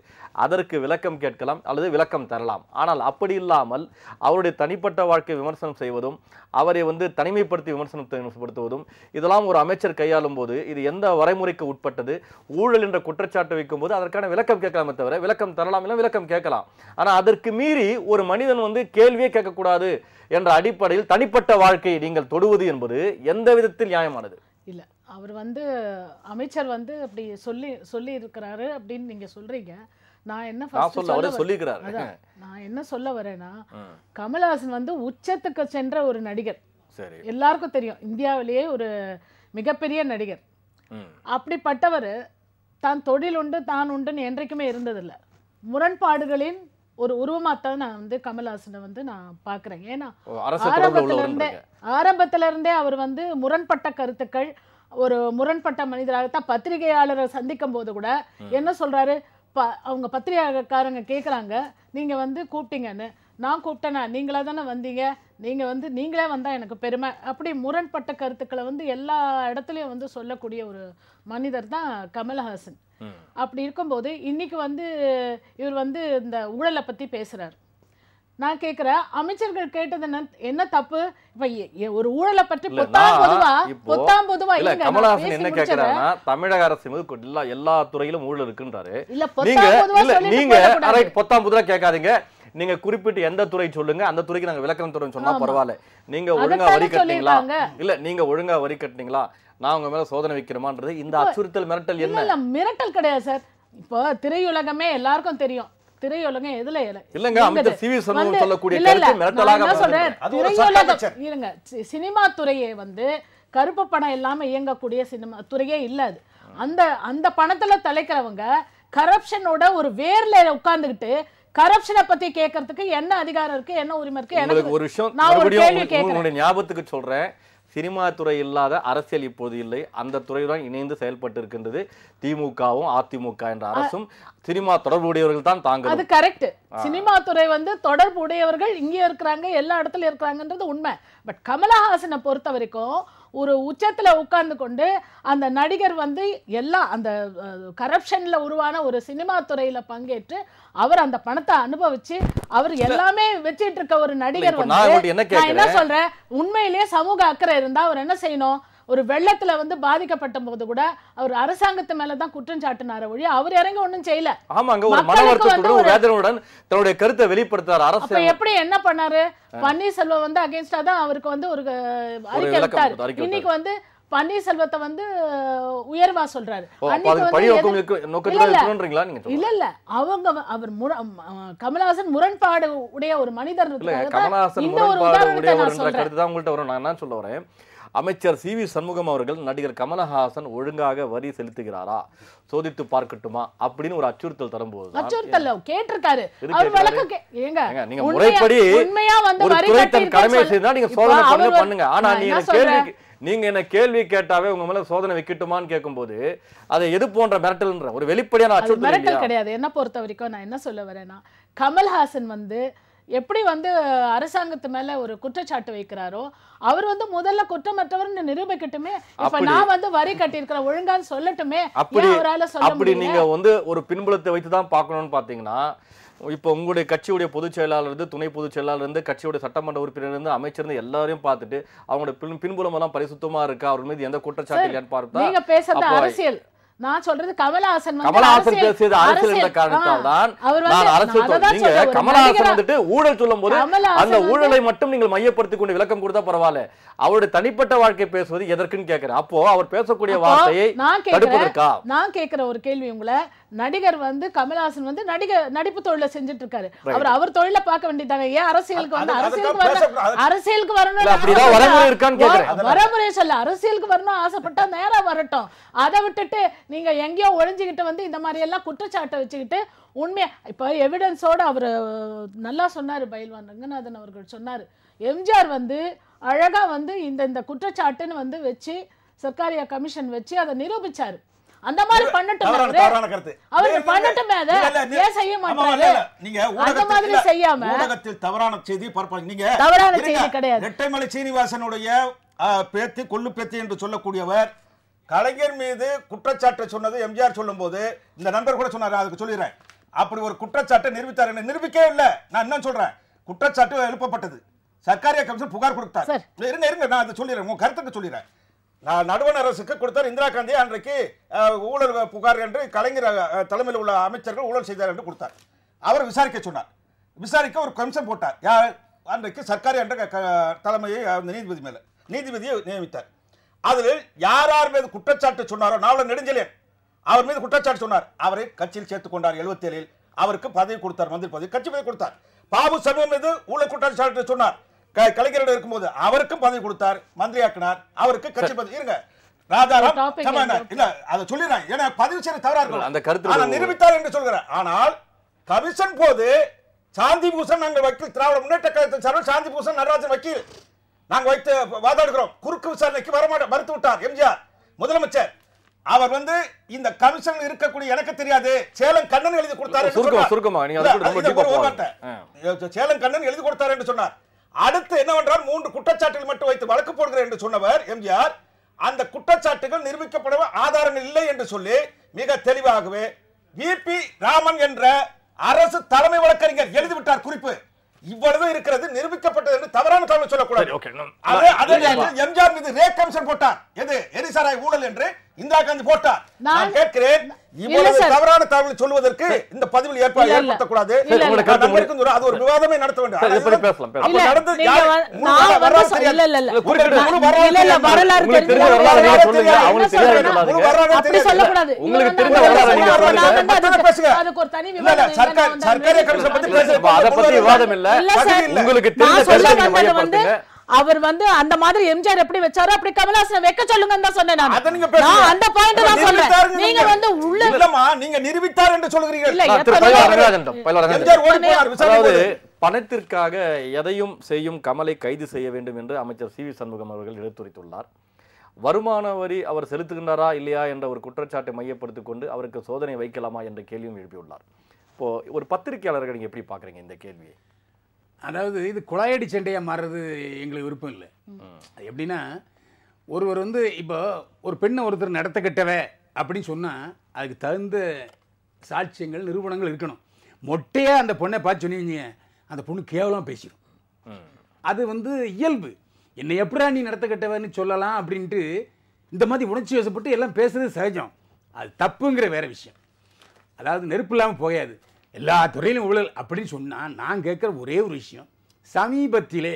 அதற்கு விளக்கம் கேட்கலாம் அல்லது விளக்கம் தரலாம். ஆனால் அப்படி இல்லாமல் அவருடைய தனிப்பட்ட வாழ்க்கை விமர்சனம் செய்வதும் அவரை வந்து தனிமைப்படுத்தி விமர்சனப்படுத்துவதும் இதெல்லாம் ஒரு அமைச்சர் கையாளும் போது இது எந்த வரைமுறைக்கு உட்பட்டது? ஊழல் என்ற குற்றச்சாட்டு வைக்கும் போது அதற்கான விளக்கம் கேட்கலாமே தவிர விளக்கம் தரலாம் இல்லை விளக்கம் கேட்கலாம். ஆனா அதற்கு மீறி ஒரு மனிதன் வந்து கேள்வியே கேட்கக்கூடாது என்ற அடிப்படையில் தனிப்பட்ட வாழ்க்கையை நீங்கள் தொடுவது என்பது எந்த விதத்தில் நியாயமானது? இல்ல, அவர் வந்து அமைச்சர் வந்து அப்படி சொல்லி இருக்கிறாரு அப்படின்னு நீங்க சொல்றீங்க. நான் என்ன சொல்ல வரேன்னா, கமலஹாசன் வந்து உச்சத்துக்கு சென்ற ஒரு நடிகர், எல்லாருக்கும் தெரியும், இந்தியாவிலேயே ஒரு மிகப்பெரிய நடிகர். அப்படிப்பட்டவர் தான் தொழில் உண்டு தான் உண்டுன்னு என்றைக்குமே இருந்ததில்லை. முரண்பாடுகளின் ஒரு உருவமாத்தான் நான் வந்து கமலஹாசனை வந்து நான் பாக்குறேன். ஏன்னா ஆரம்பத்துல இருந்தே அவர் வந்து முரண்பட்ட கருத்துக்கள், ஒரு முரண்பட்ட மனிதராகத்தான் பத்திரிகையாளரை சந்திக்கும் போது கூட என்ன சொல்றாரு, அவங்க பத்திரிகைக்காரங்க கேட்குறாங்க, நீங்க வந்து கூப்பிட்டீங்கன்னு. நான் கூப்பிட்டேனா? நீங்களா தானே வந்தீங்க, நீங்க வந்து நீங்களே வந்தா எனக்கு பெருமை. அப்படி முரண்பட்ட கருத்துக்களை வந்து எல்லா இடத்துலையும் வந்து சொல்லக்கூடிய ஒரு மனிதர் தான் கமலஹாசன். அப்படி இருக்கும்போது இன்னைக்கு வந்து இவர் வந்து இந்த ஊழலை பத்தி பேசுறாரு. நான் கேட்கிறேன், அமைச்சர்கள் கேட்டது என்ன தப்பு? இப்ப ஒரு ஊழலை பற்றி பொத்தாம் பொதுவா கமலஹாசன் என்ன கேட்கிறாருன்னா, தமிழக அரசு மீது எல்லா துறையிலும் ஊழல் இருக்குன்றாரு. நீங்க பொத்தாம் பொதுவா கேட்காதீங்க, நீங்க குறிப்பிட்டு எந்த துறை சொல்லுங்க, அந்த துறைக்கு நாங்க விளக்கம் தரோம்னு சொன்னா பரவாயில்ல. நீங்க ஒழுங்கா வரி கட்டினீங்களா, இல்ல நீங்க ஒழுங்கா வரி கட்டினீங்களா, நான் உங்க மேல சோதனை வைக்கிறமான்றது இந்த அச்சுறுத்தல் மிரட்டல் என்ன? மிரட்டல் கிடையாது சார். இப்போ திரையுலகமே எல்லாருக்கும் தெரியும், திரையுலகம் எதுல இல்லங்க அமைச்சர் சிவி சண்முகம் சொல்லக்கூடிய கருத்து மிரட்டலாக சொல்றேன். திரையுலகம் இருங்க, சினிமா துறையே வந்து கருப்பு பணம் இல்லாம இயங்கக்கூடிய சினிமா துறையே இல்ல. அது அந்த பணத்துல தலைக்கிறவங்க கரப்ஷனோட ஒரு வேர்ல உட்கார்ந்துகிட்டு கரப்ஷனை பத்தி கேட்கறதுக்கு என்ன அதிகாரம் இருக்கு, என்ன உரிமை இருக்கு? எனக்கு ஒரு விஷயம் ஞாபகத்துக்கு சொல்றேன். சினிமா துறை இல்லாத அரசியல் இப்போது இல்லை. அந்த துறையுடன் இணைந்து செயல்பட்டு இருக்கின்றது திமுகவும் அதிமுக என்ற அரசும். சினிமா தொடர்புடையவர்கள் தான் தாங்க. அது கரெக்ட். சினிமா துறை வந்து தொடர்பு உடையவர்கள் இங்கே இருக்கிறாங்க, எல்லா இடத்துல இருக்கிறாங்கன்றது உண்மை. பட் கமலஹாசனை பொறுத்த வரைக்கும் ஒரு உச்சத்துல உட்கார்ந்து கொண்டு அந்த நடிகர் வந்து எல்லாம் அந்த கரப்ஷன்ல உருவான ஒரு சினிமா துறையில பங்கேற்று அவர் அந்த பணத்தை அனுபவிச்சு அவர் எல்லாமே வச்சிட்டு இருக்க ஒரு நடிகர் வந்து நான் என்ன சொல்றேன், உண்மையிலேயே சமூக அக்கறை இருந்தா அவர் என்ன செய்யணும்? ஒரு வெள்ளத்துல வந்து பாதிக்கப்பட்ட போது கூட அவர் அரசாங்கத்து மேலதான் குற்றம் சாட்டினார ஒழி அவர் இறங்கி ஒண்ணும் செய்யல. ஆமாங்க, ஒரு மன வருத்தத்துடன் ஒரு வேதனையுடன் தன்னுடைய கருத்தை வெளிப்படுத்தார் அரசு. அப்ப எப்படி என்ன பண்ணாரு? பன்னீர்செல்வம் வந்து அகைன்ஸ்டா தான் அவருக்கு வந்து ஒரு அறிக்கை விட்டாரு. இன்னைக்கு வந்து பன்னீர்செல்வத்தை வந்து உயர்வா சொல்றாரு. இல்ல இல்ல அவங்க அவர் கமலஹாசன் முரண்பாடு உடைய ஒரு மனிதர். இந்த ஒரு உதாரணத்தை நான் சொல்றேன். நான் என்ன சொல்ல வரேன், அமைச்சர் சி.வி. சண்முகம் அவர்கள் நடிகர் கமலஹாசன் ஒழுங்காக வரி செலுத்துகிறாரா சோதித்து பார்க்கட்டுமா அப்படின்னு ஒரு அச்சுறுத்தல் தரும்போது அச்சுறுத்தல் கேட்டிருக்காரு. அவர் வழக்கு ஏங்க நீங்க முறைப்படி உண்மையா வந்து ஒரு துறை தன் கடமை செய்தா நீங்க சோதனை பண்ணுங்க. ஆனா நீங்க என்ன கேள்வி கேட்டாவே உங்க மேல சோதனை வைக்கட்டுமான்னு கேட்கும்போது அதை எது போன்ற மிரட்டல்ன்ற ஒரு வெளிப்படையான அச்சுறுத்தல் மிரட்டல் கிடையாது. என்ன பொறுத்த வரைக்கும் நான் என்ன சொல்ல வரேன்னா, கமல்ஹாசன் வந்து எப்படி வந்து அரசாங்கத்து மேல ஒரு குற்றச்சாட்டு வைக்கிறாரோ அவர் வந்து முதல்ல குற்றமற்றவர்னு நிரூபிக்கட்டுமே. இப்ப நான் வந்து வரி கட்டியிருக்கிற ஒழுங்கான்னு சொல்லட்டுமே. அப்படி நீங்க வந்து ஒரு பின்புலத்தை வைத்துதான் பார்க்கணும்னு பாத்தீங்கன்னா, இப்போ உங்களுடைய கட்சியுடைய பொதுச் செயலாளர் இருந்து துணை பொதுச் செயலாளர் இருந்து கட்சியுடைய சட்டமன்ற உறுப்பினர் இருந்து அமைச்சர் இருந்து எல்லாரையும் பார்த்துட்டு அவங்களோட பின்புலம் எல்லாம் பரிசுத்தமா இருக்கா, அவர் மீது எந்த குற்றச்சாட்டு இல்லையான்னு பார்த்தா நீங்க பேசுறது அரசியல். நான் சொல்றது கமலஹாசன் பேசியது அரசியல் என்ற காரணத்தால் தான் நான் அரசியல். நீங்க கமலஹாசன் வந்துட்டு ஊழல் சொல்லும் போது அந்த ஊழலை மட்டும் நீங்கள் மையப்படுத்திக் கொண்டு விளக்கம் கொடுத்தா பரவாயில்ல, அவருடைய தனிப்பட்ட வாழ்க்கை பேசுவது எதற்குன்னு கேட்கிறேன். அப்போ அவர் பேசக்கூடிய வார்த்தையை தடுப்பதற்கா? நான் கேட்கிற ஒரு கேள்வி உங்களை, நடிகர் வந்து கமலஹாசன் வந்து நடிப்பு தொழில செஞ்சுட்டு இருக்காரு. அவர் தொழில பார்க்க வேண்டியதானே, ஏன் அரசியலுக்கு வந்து அரசியலுக்கு வரணும்? அப்படிதான் வரமுறை இருக்கான்னு கேட்கிறேன். வரமுறை சொல்ல அரசியலுக்கு வரணும் ஆசைப்பட்டா நேரா வரட்டும். அதை விட்டுட்டு நீங்க எங்கேயோ ஒளிஞ்சுக்கிட்டு வந்து இந்த மாதிரி எல்லாம் குற்றச்சாட்டை வச்சுக்கிட்டு உண்மையா இப்ப எவிடன்ஸோட அவர் நல்லா சொன்னாரு. பயில்வான் ரங்கநாதன் அவர்கள் சொன்னாரு, எம்ஜிஆர் வந்து அழகா வந்து இந்த குற்றச்சாட்டுன்னு வந்து வச்சு சர்க்காரியா கமிஷன் வச்சு அதை நிரூபிச்சாரு. அந்த மாதிரி பண்ணட்டும், அவர் பண்ணட்டுமே. அதை ஏன் செய்ய மாட்டாரு? நீங்க அந்த மாதிரி செய்யாம ஊடகத்தில் தவறான செய்தி பரப்பாங்க. நீங்க தவறான செய்தி கிடையாது. ரெட்டைமலை சீனிவாசனுடைய பேத்தி கொள்ளு பேத்தி என்று சொல்லக்கூடியவர் கலைஞர் மீது குற்றச்சாட்டை சொன்னது எம்ஜிஆர் சொல்லும் போது இந்த நண்பர் கூட சொன்னாரு, அதுக்கு சொல்லிடுறேன், அப்படி ஒரு குற்றச்சாட்டை நிரூபித்தார். நிரூபிக்கவே இல்லை. நான் என்ன சொல்றேன், குற்றச்சாட்டு எழுப்பப்பட்டது, சர்க்காரியா கமிஷன் புகார் கொடுத்தார். இருங்க நான் அதை சொல்லிடுறேன், உங்க கருத்துக்கு சொல்லிடுறேன். நான் நடுவண் அரசுக்கு கொடுத்தார் இந்திரா காந்தி அன்றைக்கு ஊழல் புகார் என்று கலைஞர் தலைமையில் உள்ள அமைச்சர்கள் ஊழல் செய்தார் என்று கொடுத்தார். அவர் விசாரிக்க சொன்னார். விசாரிக்க ஒரு கமிஷன் போட்டார். யார்? அன்றைக்கு சர்க்காரி என்ற தலைமையை நீதிபதியை நியமித்தார். அதில் யார் யார் மீது குற்றச்சாட்டு சொன்னாரோ, நாவலர் நெடுஞ்செழியன் அவர் மீது குற்றச்சாட்டு சொன்னார், அவரை கட்சியில் சேர்த்துக் கொண்டார். 77 அவருக்கு பதவி கொடுத்தார், மந்திரி பதவி, கட்சி பதவி கொடுத்தார். பாபு சமூகம் மீது ஊழல் குற்றச்சாட்டு சொன்னார், கலைஞரிடம் இருக்கும்போது அவருக்கும் பதவி கொடுத்தார், மந்திரி ஆக்கினார், அவருக்கு கட்சி பதவி. இருங்க ராஜாராம் இல்ல அதை சொல்லிடுறேன், ஏன்னா பதிவு செய்ய தவறா இருக்கும், நிரூபித்தார் என்று சொல்கிறேன். ஆனால் கமிஷன் போது சாந்தி பூஷன் நாங்கள் வக்கீல், திராவிட முன்னேற்ற கழகத்தின் சார்பில் சாந்தி பூஷன் நடராஜன் வக்கீல் நாங்கள் வைத்து வாதாடுகிறோம். குறுக்கு விசாரணைக்கு மறுத்து விட்டார் எம்ஜிஆர் முதலமைச்சர். அவர் வந்து இந்த கமிஷன் இருக்கக்கூடிய எனக்கு தெரியாது, சேலம் கண்ணன் எழுதி கொடுத்தார். சேலம் கண்ணன் எழுதி கொடுத்தார் என்று சொன்னார். அடுத்து என்னவென்றால் 3 குற்றச்சாட்டுகள் மட்டும் வைத்து வழக்கு போடுகிறேன் என்று சொன்னவர் எம்ஜிஆர், அந்த குற்றச்சாட்டுகள் நிரூபிக்கப்பட ஆதாரங்கள் இல்லை என்று சொல்லி மிக தெளிவாகவே விபி ராமன் என்ற அரசு தலைமை வழக்கறிஞர் எழுதிவிட்டார் குறிப்பு. இவ்வளவு இருக்கிறது நிரூபிக்கப்பட்டது என்று தவறான தகவல் சொல்லக்கூடாது. எம்ஜிஆர் மீது ரே கமிஷன் போட்டார், எது எரிசாராய் ஊழல் என்று இந்திரா காந்தி போட்டார். நான் கேட்கிறேன், இவ்வளவு தவறான தகவல் சொல்வதற்கு இந்த பதிவில் ஏற்படுத்தக்கூடாது. அது ஒரு விவாதமே நடத்த வேண்டும். அவர் வந்து அந்த மாதிரி எம்ஜிஆர் எப்படி வச்சாரோ அப்படி கமலஹாசன் வைக்க சொல்லுங்கன்னு தான் சொன்னேன் நான். அந்த பாயிண்ட் தான் சொல்றேன். நீங்க வந்து உள்ள இல்லமா நீங்க நிரூபித்தார் என்று சொல்கிறீர்கள். இல்ல பணத்திற்காக எதையும் செய்யும் கமலை கைது செய்ய வேண்டும் என்று அமைச்சர் சி வி சண்முகம் அவர்கள் எடுத்துரைத்துள்ளார். வருமான வரி அவர் செலுத்துகின்றாரா இல்லையா என்ற ஒரு குற்றச்சாட்டை மையப்படுத்திக் கொண்டு அவருக்கு சோதனை வைக்கலாமா என்ற கேள்வியும் எழுப்பியுள்ளார். இப்போ ஒரு பத்திரிகையாளர்கள் நீங்க எப்படி பாக்குறீங்க இந்த கேள்வியை? அதாவது இது குழாயடி சண்டையாக மாறுறது எங்களுக்கு விருப்பம் இல்லை. அது எப்படின்னா, ஒருவர் வந்து இப்போ ஒரு பெண்ணை ஒருத்தர் நடத்த கெட்டவ அப்படின்னு சொன்னால் அதுக்கு தகுந்த சாட்சியங்கள் நிரூபணங்கள் இருக்கணும். மொட்டையாக அந்த பொண்ணை பார்த்து சொன்னீங்க, அந்த பொண்ணு கேவலமாக பேசிடும். அது வந்து இயல்பு. என்னை எப்படா நீ நடத்த கெட்டவன்னு சொல்லலாம் அப்படின்ட்டு இந்த மாதிரி உணர்ச்சி வசப்பட்டு எல்லாம் பேசுறது சகஜம். அது தப்புங்கிற வேற விஷயம். அதாவது நெருப்பு இல்லாமல் போகாது, எல்லா துறையிலும் ஊழல் அப்படின்னு சொன்னால் நான் கேட்குற ஒரே ஒரு விஷயம், சமீபத்திலே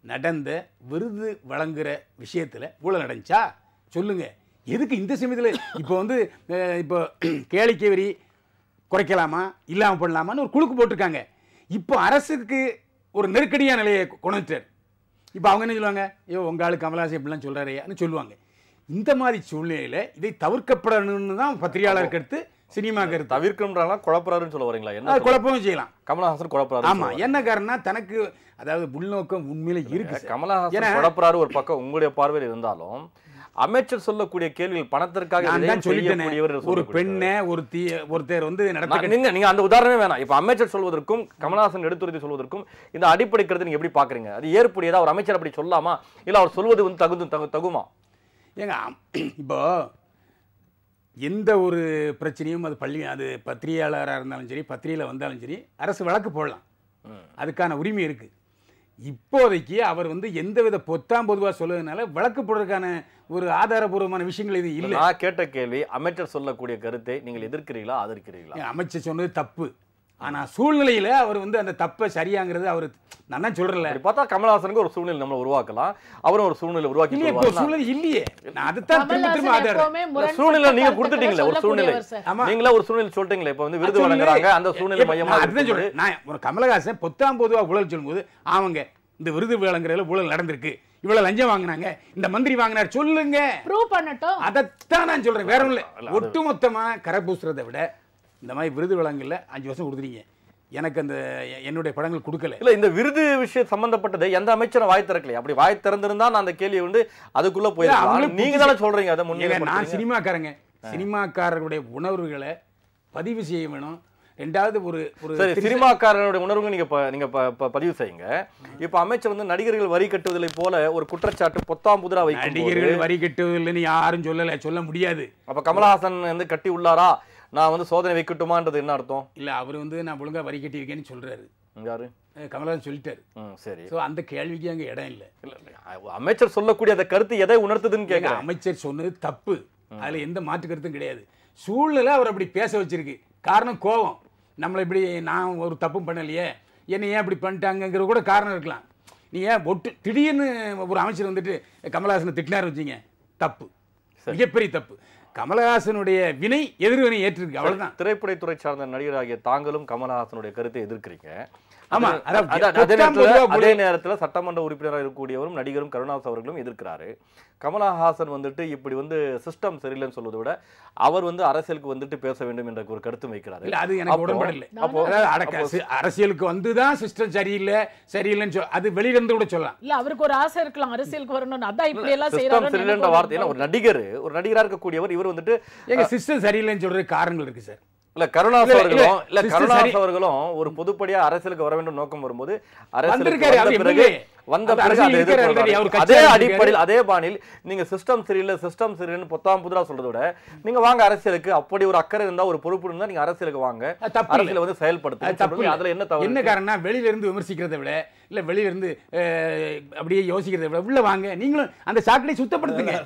நடந்த விருது வழங்குகிற விஷயத்தில் ஊழல் நடந்துச்சா சொல்லுங்க. எதுக்கு இந்த சமயத்தில் இப்போ வந்து இப்போ கேளிக்கை வரி குறைக்கலாமா இல்லாமல் பண்ணலாமான்னு ஒரு குழுக்கு போட்டிருக்காங்க. இப்போ அரசுக்கு ஒரு நெருக்கடியான நிலையை கொண்டு வந்துட்டார். இப்போ அவங்க என்ன சொல்லுவாங்க, ஐயோ உங்கள் ஆளு கமலஹாசன் இப்படிலாம் சொல்கிறாரேன்னு சொல்லுவாங்க. இந்த மாதிரி சூழ்நிலையில் இதை தவிர்க்கப்படணும்னு தான் பத்திரிகையாளர் கருத்து, சினிமா கருத்து. தவிர்க்கணும்ன்றா குழப்பறாருன்னு சொல்ல வரீங்களா? என்ன குழப்பமும் செய்யலாம். கமலஹாசன் குழப்பறாரு. ஆமா, என்ன காரணம், தனக்கு அதாவது உள்நோக்கம் உண்மையில இருக்கு. கமலஹாசன் குழப்பறாரு ஒரு பக்கம் உங்களுடைய பார்வையில் இருந்தாலும், அமைச்சர் சொல்லக்கூடிய கேள்விகள் பணத்திற்காக ஒரு பெண்ணை ஒருத்தர் வந்து நீங்க அந்த உதாரணமே வேணாம். இப்ப அமைச்சர் சொல்வதற்கும் கமலஹாசன் எடுத்துரைத்து சொல்வதற்கும் இந்த அடிப்படை கருத்து நீங்க எப்படி பாக்குறீங்க? அது ஏற்புடையதா? ஒரு அமைச்சர் அப்படி சொல்லாமா, இல்ல அவர் சொல்வது வந்து தகுமா? ஏங்க இப்போ எந்த ஒரு பிரச்சனையும் அது பத்திரிகையாளராக இருந்தாலும் சரி, பத்திரிகையில் வந்தாலும் சரி, அரசு வழக்கு போடலாம், அதுக்கான உரிமை இருக்கு. இப்போதைக்கு அவர் வந்து எந்தவித பொத்தாம் பொதுவாக சொல்லுறதுனால வழக்கு போடுறதுக்கான ஒரு ஆதாரபூர்வமான விஷயங்கள் இது இல்லை. நான் கேட்ட கேள்வி, அமைச்சர் சொல்லக்கூடிய கருத்தை நீங்கள் எதிர்க்கிறீங்களா ஆதரிக்கிறீங்களா? அமைச்சர் சொன்னது தப்பு. ஆனா சூழ்நிலையில அவர் வந்து அந்த தப்பை சரியாங்கிறது அவர் நான் தான் சொல்றேன். பார்த்தா கமலஹாசனுக்கு ஒரு சூழ்நிலை நம்ம உருவாக்கலாம், அவரும் ஒரு சூழ்நிலை உருவாக்கி சூழ்நிலை இல்லையே. நான் அதுதான் சூழ்நிலை நீங்க கொடுத்துட்டீங்களே, ஒரு சூழ்நிலை நீங்களே ஒரு சூழ்நிலை சொல்லிட்டீங்களே. இப்ப வந்து விருது வழங்குறாங்க, அந்த சூழ்நிலை மையமா அதுதான் சொல்றேன். நான் கமலஹாசன் பொத்தாம் பொதுவா ஊழல் சொல்லும்போது அவங்க இந்த விருது வழங்குறதுல ஊழல் நடந்திருக்கு, இவ்வளவு லஞ்சம் வாங்கினாங்க, இந்த மந்திரி வாங்கினார் சொல்லுங்க, ப்ரூவ் பண்ணட்டும். அதைத்தான் நான் சொல்றேன், வேற ஒண்ணு இல்லை. ஒட்டுமொத்தமா கரை பூசுறதை விட இந்த மாதிரி விருது வழங்கல 5 வருஷம் கொடுத்துறீங்க, எனக்கு அந்த என்னுடைய படங்கள் கொடுக்கல. இல்ல இந்த விருது விஷயம் சம்பந்தப்பட்டது எந்த அமைச்சரும் வாய் திறக்கல. அப்படி வாய் திறந்திருந்தா நான் அந்த கேள்வியை வந்து அதுக்குள்ள போயிருக்கேன். நீங்க தானே சொல்றீங்க அதை முன்னே. நான் சினிமாக்காரங்க, சினிமாக்காரருடைய உணர்வுகளை பதிவு செய்ய வேணும். ரெண்டாவது ஒரு சினிமாக்காரனுடைய உணர்வு நீங்க பதிவு செய்யுங்க. இப்ப அமைச்சர் வந்து நடிகர்கள் வரி கட்டுவதில்லை போல ஒரு குற்றச்சாட்டு பொத்தாம் புதிரா வைக்க, நடிகர்கள் வரி கட்டுவதில்லைன்னு யாரும் சொல்ல முடியாது. அப்ப கமலஹாசன் வந்து கட்டி உள்ளாரா, நான் வந்து சோதனை வைக்கட்டுமான்றது என்ன அர்த்தம்? இல்ல அவர் வந்து நான் ஒழுங்கா வரி கட்டியிருக்கேன்னு சொல்றாரு. யாரு? கமலஹாசன் சொல்லிட்டாரு. சரி, சோ அந்த கேள்விக்கு அங்க இடம் இல்ல. அமைச்சர் சொல்லக்கூடிய அந்த கருத்து எதை உணர்த்துதுன்னு கேட்க, அமைச்சர் சொன்னது தப்பு, அதுல எந்த மாற்று கருத்தும் கிடையாது. சூழ்நிலை அவர் அப்படி பேச வச்சிருக்கு. காரணம் கோபம், நம்மளை இப்படி நான் ஒரு தப்பும் பண்ணலையே, என்ன ஏன் இப்படி பண்ணிட்டாங்கிற கூட காரணம் இருக்கலாம். நீ ஏன் திடீர்னு ஒரு அமைச்சர் வந்துட்டு கமலஹாசனை திட்டினார் வச்சிங்க, தப்பு, மிகப்பெரிய தப்பு. கமலஹாசனுடைய வினை எதிர்வினை ஏற்றிருக்கு, அவ்வளவுதான். திரைப்படத்துறை சார்ந்த நடிகராகிய தாங்களும் கமலஹாசனுடைய கருத்தை எதிர்க்கிறீங்க. ஆமா, அதே நேரத்தில் சட்டமன்ற உறுப்பினராக இருக்கக்கூடியவரும் நடிகரும் கருணாஸ் அவர்களும் எதிர்க்கிறாரு. கமலஹாசன் வந்துட்டு இப்படி வந்து சிஸ்டம் சரியில்லைன்னு சொல்வதை விட அவர் வந்து அரசியலுக்கு வந்துட்டு பேச வேண்டும் என்ற ஒரு கருத்து வைக்கிறாரு. அது எனக்கு உடன்படல. அரசியலுக்கு வந்துதான் சிஸ்டம் சரியில்லைன்னு அது வெளியிலிருந்து கூட சொல்லலாம். இல்ல அவருக்கு ஒரு ஆசை இருக்கலாம் அரசியலுக்கு வரணும்னு, அதான் இப்படி எல்லாம் செய்யறாரு சரியில்லைன்ற வார்த்தை. ஒரு நடிகரா இருக்கக்கூடியவர் இவர் வந்துட்டு எங்க சிஸ்டம் சரியில்லைன்னு சொல்ற காரணங்கள் இருக்கு சார். இல்ல கருணாஸ் அவர்களும் ஒரு பொதுப்படியா அரசியலுக்கு வர வேண்டும் நோக்கம் வரும்போது அதே அடிப்படையில் அதே பாணியில் நீங்க சிஸ்டம் சரியில்லை பொத்தாம் புதிரா சொல்றதை விட நீங்க வாங்க அரசியலுக்கு, அப்படி ஒரு அக்கறை இருந்தா ஒரு பொறுப்பு இருந்தா நீங்க அரசியலுக்கு வாங்க, அரசியல வந்து செயல்படுத்த. அதுல என்ன காரணம், வெளியில இருந்து விமர்சிக்கிறதை விட இல்ல வெளியில இருந்து அப்படியே யோசிக்கிறதை விட உள்ள வாங்க, நீங்களும் அந்த சாக்கடை சுத்தப்படுத்துங்க.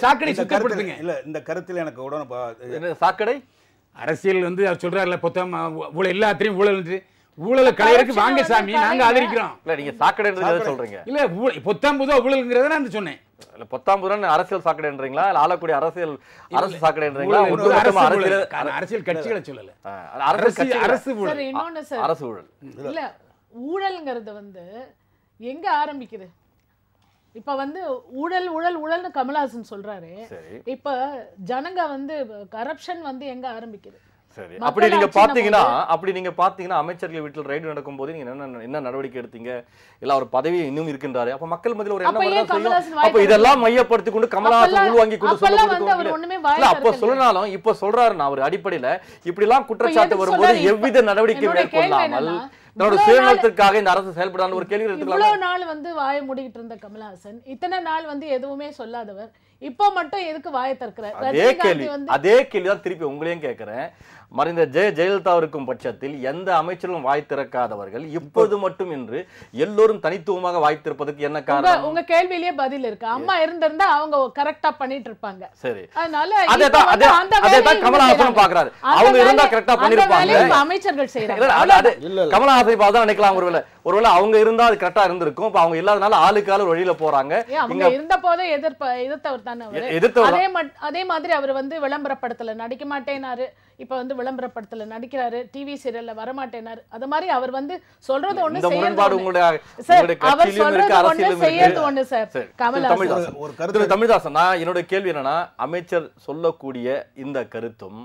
சாக்கடை சுத்தப்படுத்துங்க. இல்ல இந்த கருத்தில் எனக்கு உடனே சாக்கடை அரசியல் வந்து அவர் சொல்றாருல பொத்தம் ஊழல் எல்லாத்தையும் ஊழலை களையறதுக்கு வாங்க சாமி, நாங்க ஆதரிக்கிறோம். இல்ல நீங்க சாக்கடைன்றத சொல்றீங்க. இல்ல பொத்தாம் புதுவா ஊழல்ங்கிறத நான் சொன்னேன். இல்ல பொத்தாம் புதுவா அரசியல் சாக்கடைன்றீங்களா, இல்ல ஆளக்கூடிய அரசு சாக்கடைன்றீங்களா? அரசியல் கட்சிகளை சொல்லல, அரசு ஊழல். இல்ல ஊழல்ங்கிறது வந்து எங்க ஆரம்பிக்குது? இப்ப வந்து ஊழல் ஊழல் ஊழல்னு கமலஹாசன் சொல்றாரு. இப்ப ஜனங்க வந்து கரப்ஷன் வந்து எங்க ஆரம்பிக்குது? சரி, மக்கள் அப்படி நீங்க ஆட்சின்னும் பாத்தீங்கன்னா அமைச்சர்கள் வீட்டில் ரைடு நடக்கும் போது நீங்க என்ன நடவடிக்கை எடுத்தீங்க? இல்ல அவர் பதவி இன்னும் இருக்கின்றாரு, அப்ப மக்கள் மத்தியில் ஒரு அப்ப ஏன் எண்ணம் கமலஹாசன் வாய் அப்ப இதெல்லாம் மையப்படுத்தி கொண்டு கமலஹாசன் அப்பெல்லாம் உள்வாங்கி கொண்டு அப்பெல்லாம் வந்து அவர் ஒண்ணுமே வாய் இல்ல அப்ப திறக்கல. சொல்லனாலும் இப்ப சொல்றாரு, நான் ஒரு அடிப்படையில இப்படி எல்லாம் குற்றச்சாட்டு எதுக்கு வரும்போது சொல்றாரு? எவ்வித நடவடிக்கை என்னுடைய கேள்வி மேற்கொள்ளாமல் என்னன்னா, தன்னோட இவ்வளவு சுயநலத்திற்காக இந்த அரசு செயல்படாத ஒரு கேள்வி எடுத்துக்கலாம். இவ்வளவு நாள் வந்து வாயை மூடிக்கிட்டு இருந்த கமலஹாசன் இத்தனை நாள் வந்து எதுவுமே சொல்லாதவர் இப்போ மட்டும் எதுக்கு வாயை திறக்கிறார்? அதே கேள்விதான் திருப்பி உங்களையும் கேட்கிறேன். மறைந்த ஜெயலலிதா இருக்கும் பட்சத்தில் எந்த அமைச்சரும் வாய் திறக்காதவர்கள் இப்போது மட்டும் என்று எல்லோரும் தனித்துவமாக வாய் திறப்பதற்கு என்ன காரணம்? உங்க கேள்வியிலேயே பதில் இருக்கு. அம்மா இருந்திருந்தா அவங்க கரெக்டா பண்ணிட்டு இருப்பாங்க. சரி, அதனால அதேதான் கமலஹாசனும் பாக்குறாரு. அவங்க இருந்தா கரெக்டா பண்ணிருப்பாங்க, அமைச்சர்கள் செய்யறாங்க. கமலஹாசன் பார்த்தா நினைக்கலாம் ஒருவேளை அவங்க இருந்தா அது கரெக்டா இருந்திருக்கும். இப்ப அவங்க இல்லாதனால ஆளுக்கு ஆளு வழியில போறாங்க. அவங்க இருந்த போதே எதிர்த்தவர் தானே அவரு. அதே மாதிரி அவர் வந்து விளம்பரப்படத்துல நடிக்க மாட்டேனாரு, இப்ப வந்து விளம்பரப்படத்துல நடிக்கிறாரு, டிவி சீரியல்ல வர மாட்டேனாரு. அது மாதிரி அவர் வந்து சொல்றது ஒண்ணு செய்யறது ஒண்ணு சார். கமலஹாசன் தமிழ்தாசன், நான் என்னோட கேள்வி என்னன்னா, அமைச்சர் சொல்லக்கூடிய இந்த கருத்தும்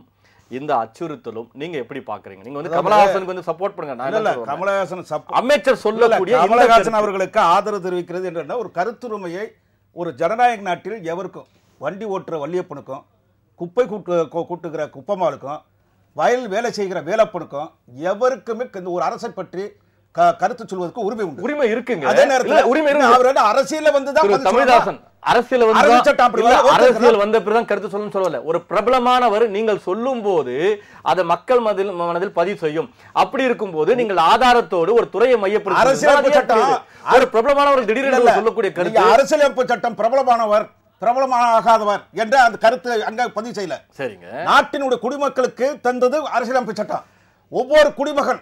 இந்த அச்சுறுத்தலும் நீங்க எப்படி பாக்குறீங்க? நீங்க வந்து கமலஹாசனுக்கு வந்து சப்போர்ட் பண்ணுங்க. கமலஹாசன் அமைச்சர் சொல்லக்கூடிய கமலஹாசன் அவர்களுக்கு ஆதரவு தெரிவிக்கிறது என்ற ஒரு கருத்துரிமையை ஒரு ஜனநாயக நாட்டில் எவருக்கும், வண்டி ஓட்டுற வள்ளியப்பனுக்கும், குப்பை கூட்டுகிற குப்பமாளுக்கும், வயல் வேலை செய்கிற வேலப்பனுக்கும் எவருக்குமே இந்த ஒரு அரசை பற்றி கருத்து சொல்வதற்கு உரிமை உண்டு. உரிமை இருக்குங்க. அதே நேரத்தில் உரிமை அவர் அரசியல வந்துதான் தமிழ்தாசன் அரசியல் வந்த பிறகு கருத்து சொல்லல. ஒரு பிரபலமானவர் நீங்கள் சொல்லும் போது அதை மக்கள் மனதில் பதிவு செய்யும். அப்படி இருக்கும் போது நீங்கள் ஆதாரத்தோடு ஒரு துறையை மையப்படுத்தி அரசியலமைப்பு சட்டம் ஒரு பிரபலமானவர் திடீரென்று சொல்லக்கூடிய கருத்து, அரசியலமைப்பு சட்டம் பிரபலமானவர் பிரபலமாகாதவர் என்ற அந்த கருத்து அங்க பதிவு செய்யல. சரிங்க, நாட்டினுடைய குடிமக்களுக்கு தந்தது அரசியலமைப்பு சட்டம். ஒவ்வொரு குடிமகன்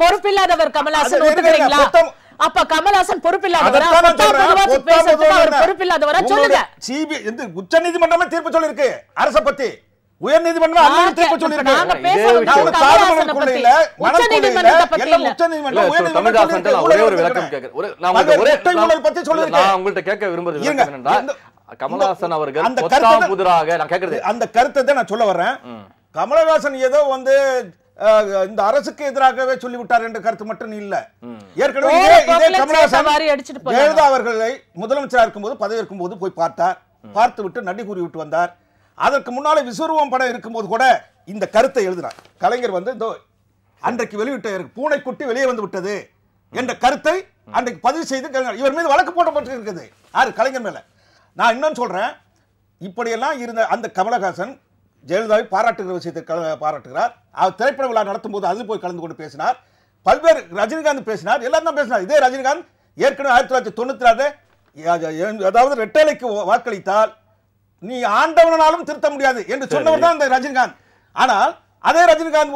பொறுப்பில்லாதவர் கமலஹாசன் ஒத்துக்கிறீங்களா? அப்ப கமலஹாசன் பொறுப்பில்லாதவரா சொல்லுங்க. உச்ச நீதிமன்றமே தீர்ப்பு சொல்லிருக்கு அரசை பத்தி. உயர் நீதிமன்றம் தீர்ப்பு சொல்லிருக்கு. கமலஹாசன் அவர்கள் அந்த கருத்தை நான் சொல்ல வர்றேன். கமலஹாசன் ஏதோ வந்து இந்த அரசுக்கு எதிராகவே சொல்லிவிட்டார் என்ற கருத்து மட்டும் இல்ல. ஏற்கனவே ஜெயலலிதா அவர்களை முதலமைச்சராக இருக்கும்போது பதவி இருக்கும்போது போய் பார்த்தார், பார்த்து விட்டு நடி கூறி விட்டு வந்தார். அதற்கு முன்னாலே விஸ்வரூபம் படம் இருக்கும்போது கூட இந்த கருத்தை எழுதினார். கலைஞர் வந்து இந்த அன்றைக்கு வெளியிட்ட பூனைக்குட்டி வெளியே வந்து விட்டது என்ற கருத்தை அன்றைக்கு பதிவு செய்து இவர் மீது வழக்கு போடப்பட்டு இருக்குது. யாரு? கலைஞர் மேல. நான் இன்னும் சொல்றேன், இப்படியெல்லாம் இருந்த அந்த கமலஹாசன் ஜெயலலிதாவை பாராட்டுகிற விஷயத்தை பாராட்டுகிறார். அவர் திரைப்பட விழா நடத்தும் போது அதில் போய் கலந்து கொண்டு பேசினார். பல்வேறு ரஜினிகாந்த் பேசினார், எல்லாரும் தான் பேசினார். இதே ரஜினிகாந்த் ஏற்கனவே 1996 அதாவது ரெட்டலைக்கு வாக்களித்தால் நீ ஆண்டவனாலும் திருத்த முடியாது என்று சொன்னவர் தான் இந்த ரஜினிகாந்த். ஆனால் அதே ரஜினிகாந்த்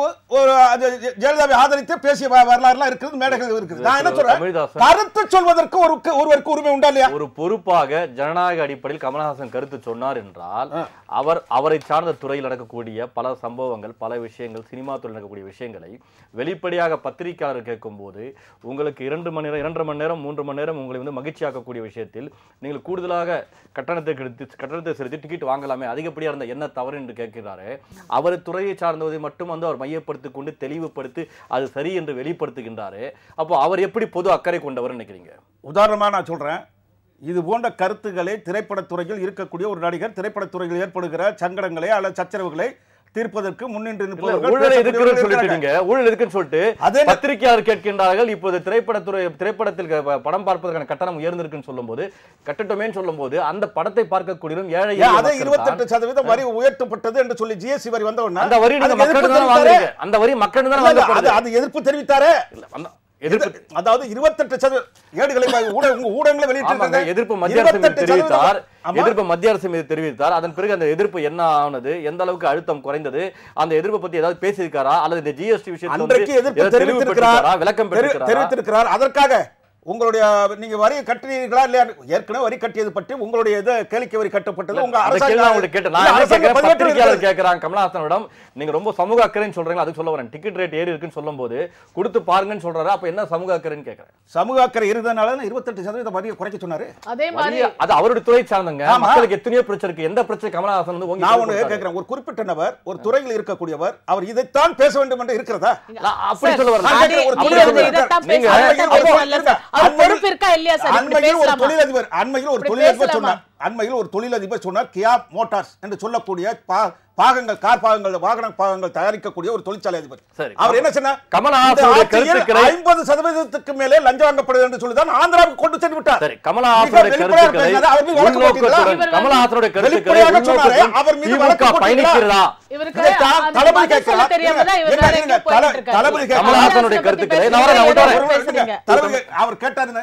ஜெயலலிதாவை ஆதரித்து பேசிய வரலாறுலாம் இருக்குது, மேடைகள் இருக்குது. நான் என்ன சொல்றேன், கருத்து சொல்வதற்கு ஒருவருக்கு உரிமை உண்டா இல்லையா? ஒரு பொறுப்பாக ஜனநாயக அடிப்படையில் கமலஹாசன் கருத்து சொன்னார் என்றால் அவரை சார்ந்த துறையில் நடக்கக்கூடிய பல சம்பவங்கள், பல விஷயங்கள், சினிமா துறையில் நடக்கக்கூடிய விஷயங்களை வெளிப்படையாக பத்திரிகையாளர் கேட்கும் போது உங்களுக்கு 2 மணி நேரம் 2.5 மணி நேரம் 3 மணி நேரம் உங்களை வந்து மகிழ்ச்சியாக்கக்கூடிய விஷயத்தில் நீங்கள் கூடுதலாக கட்டணத்தை செலுத்தி டிக்கெட் வாங்கலாமே, அதிகப்படியா இருந்த என்ன தவறு என்று கேட்கிறாரு. அவர் துறையை சார்ந்தவரை மட்டும் வந்து அவர் மையப்படுத்திக் கொண்டு தெளிவுபடுத்தி அது சரி என்று வெளிப்படுத்துகின்றாரு. அப்போ அவர் எப்படி பொது அக்கறை கொண்டவர் நினைக்கிறீங்க? உதாரணமா நான் சொல்றேன், இது போன்ற கருத்துக்களை திரைப்படத்துறையில் இருக்கக்கூடிய ஒரு நடிகர் திரைப்படத்துறையில் ஏற்படுகிற சங்கடங்களை அல்லது சச்சரவுகளை தீர்ப்பதற்கு முன்னின்று பத்திரிகையாளர் கேட்கின்றார்கள். இப்போது திரைப்படத்தில் படம் பார்ப்பதற்கான கட்டணம் உயர்ந்திருக்குன்னு சொல்லும் போது, கட்டணமே சொல்லும் போது அந்த படத்தை பார்க்கக்கூடிய ஏழை 28% வரி உயர்த்தப்பட்டது என்று சொல்லி ஜிஎஸ்டி வரி வந்த உடனே அந்த வரி அந்த வரி மக்கள் அது எதிர்ப்பு தெரிவித்தாரே. அதாவது 28% ஏடுகளை ஊடகங்களை வெளியிட்டிருக்காங்க. எதிர்ப்பு மத்திய அரசு தெரிவித்தார், எதிர்ப்பு மத்திய அரசு மீது தெரிவித்தார். அதன் பிறகு அந்த எதிர்ப்பு என்ன ஆனது, எந்த அளவுக்கு அழுத்தம் குறைந்தது, அந்த எதிர்ப்பு பத்தி ஏதாவது பேசியிருக்காரா அல்லது இந்த ஜிஎஸ்டி விஷயத்தில் விளக்கம் தெரிவித்திருக்கிறார். அதற்காக உங்களுடைய நீங்க வரி கட்டுறீங்களா இல்லையா? ஏற்கனவே வரி கட்டியது பற்றி உங்களுடைய இது கேளிக்கை வரி கட்டப்பட்டது உங்க அரசாங்கம் கேட்கறாங்க கமலஹாசனிடம். நீங்க ரொம்ப சமூக அக்கறைன்னு சொல்றீங்க, அதுக்கு சொல்ல வரேன். டிக்கெட் ரேட் ஏறி இருக்குன்னு சொல்லும் போது கொடுத்து பாருங்கன்னு சொல்றாரு. அப்ப என்ன சமூக அக்கறைன்னு கேட்கறேன். சமூக அக்கறை இருந்தனால 28% வரியை குறைக்க சொன்னாரு. அதே மாதிரி அது அவருடைய துறை சார்ந்தங்க. மக்களுக்கு எத்தனையோ பிரச்சனை இருக்கு. எந்த பிரச்சனை கமலஹாசன் வந்து நான் ஒண்ணு கேட்கிறேன், ஒரு குறிப்பிட்ட நபர் ஒரு துறையில் இருக்கக்கூடியவர் அவர் இதைத்தான் பேச வேண்டும் என்று இருக்கிறதா? அப்படி சொல்ல வரேன். அண்மையில் ஒரு தொழிலதிபர் சொன்னார் கியா மோட்டார்ஸ் என்று சொல்லக்கூடிய பாகங்கள், கார் பாகங்கள், வாகன பாகங்கள் தயாரிக்கக்கூடிய ஒரு தொழிற்சாலை அதிபர். அவர் என்ன சொன்னார்? கமலஹாசனுடைய கருத்துக்களை 50% மேலே லஞ்சம் வாங்கப்படுது என்று சொல்லி தான் ஆந்திராவுக்கு கொண்டு சென்று விட்டார். கமலஹாசனுடைய கருத்துக்களை அவர் மீது வழக்கு போட்டிருக்கிறதா? அவர் கேட்டார்,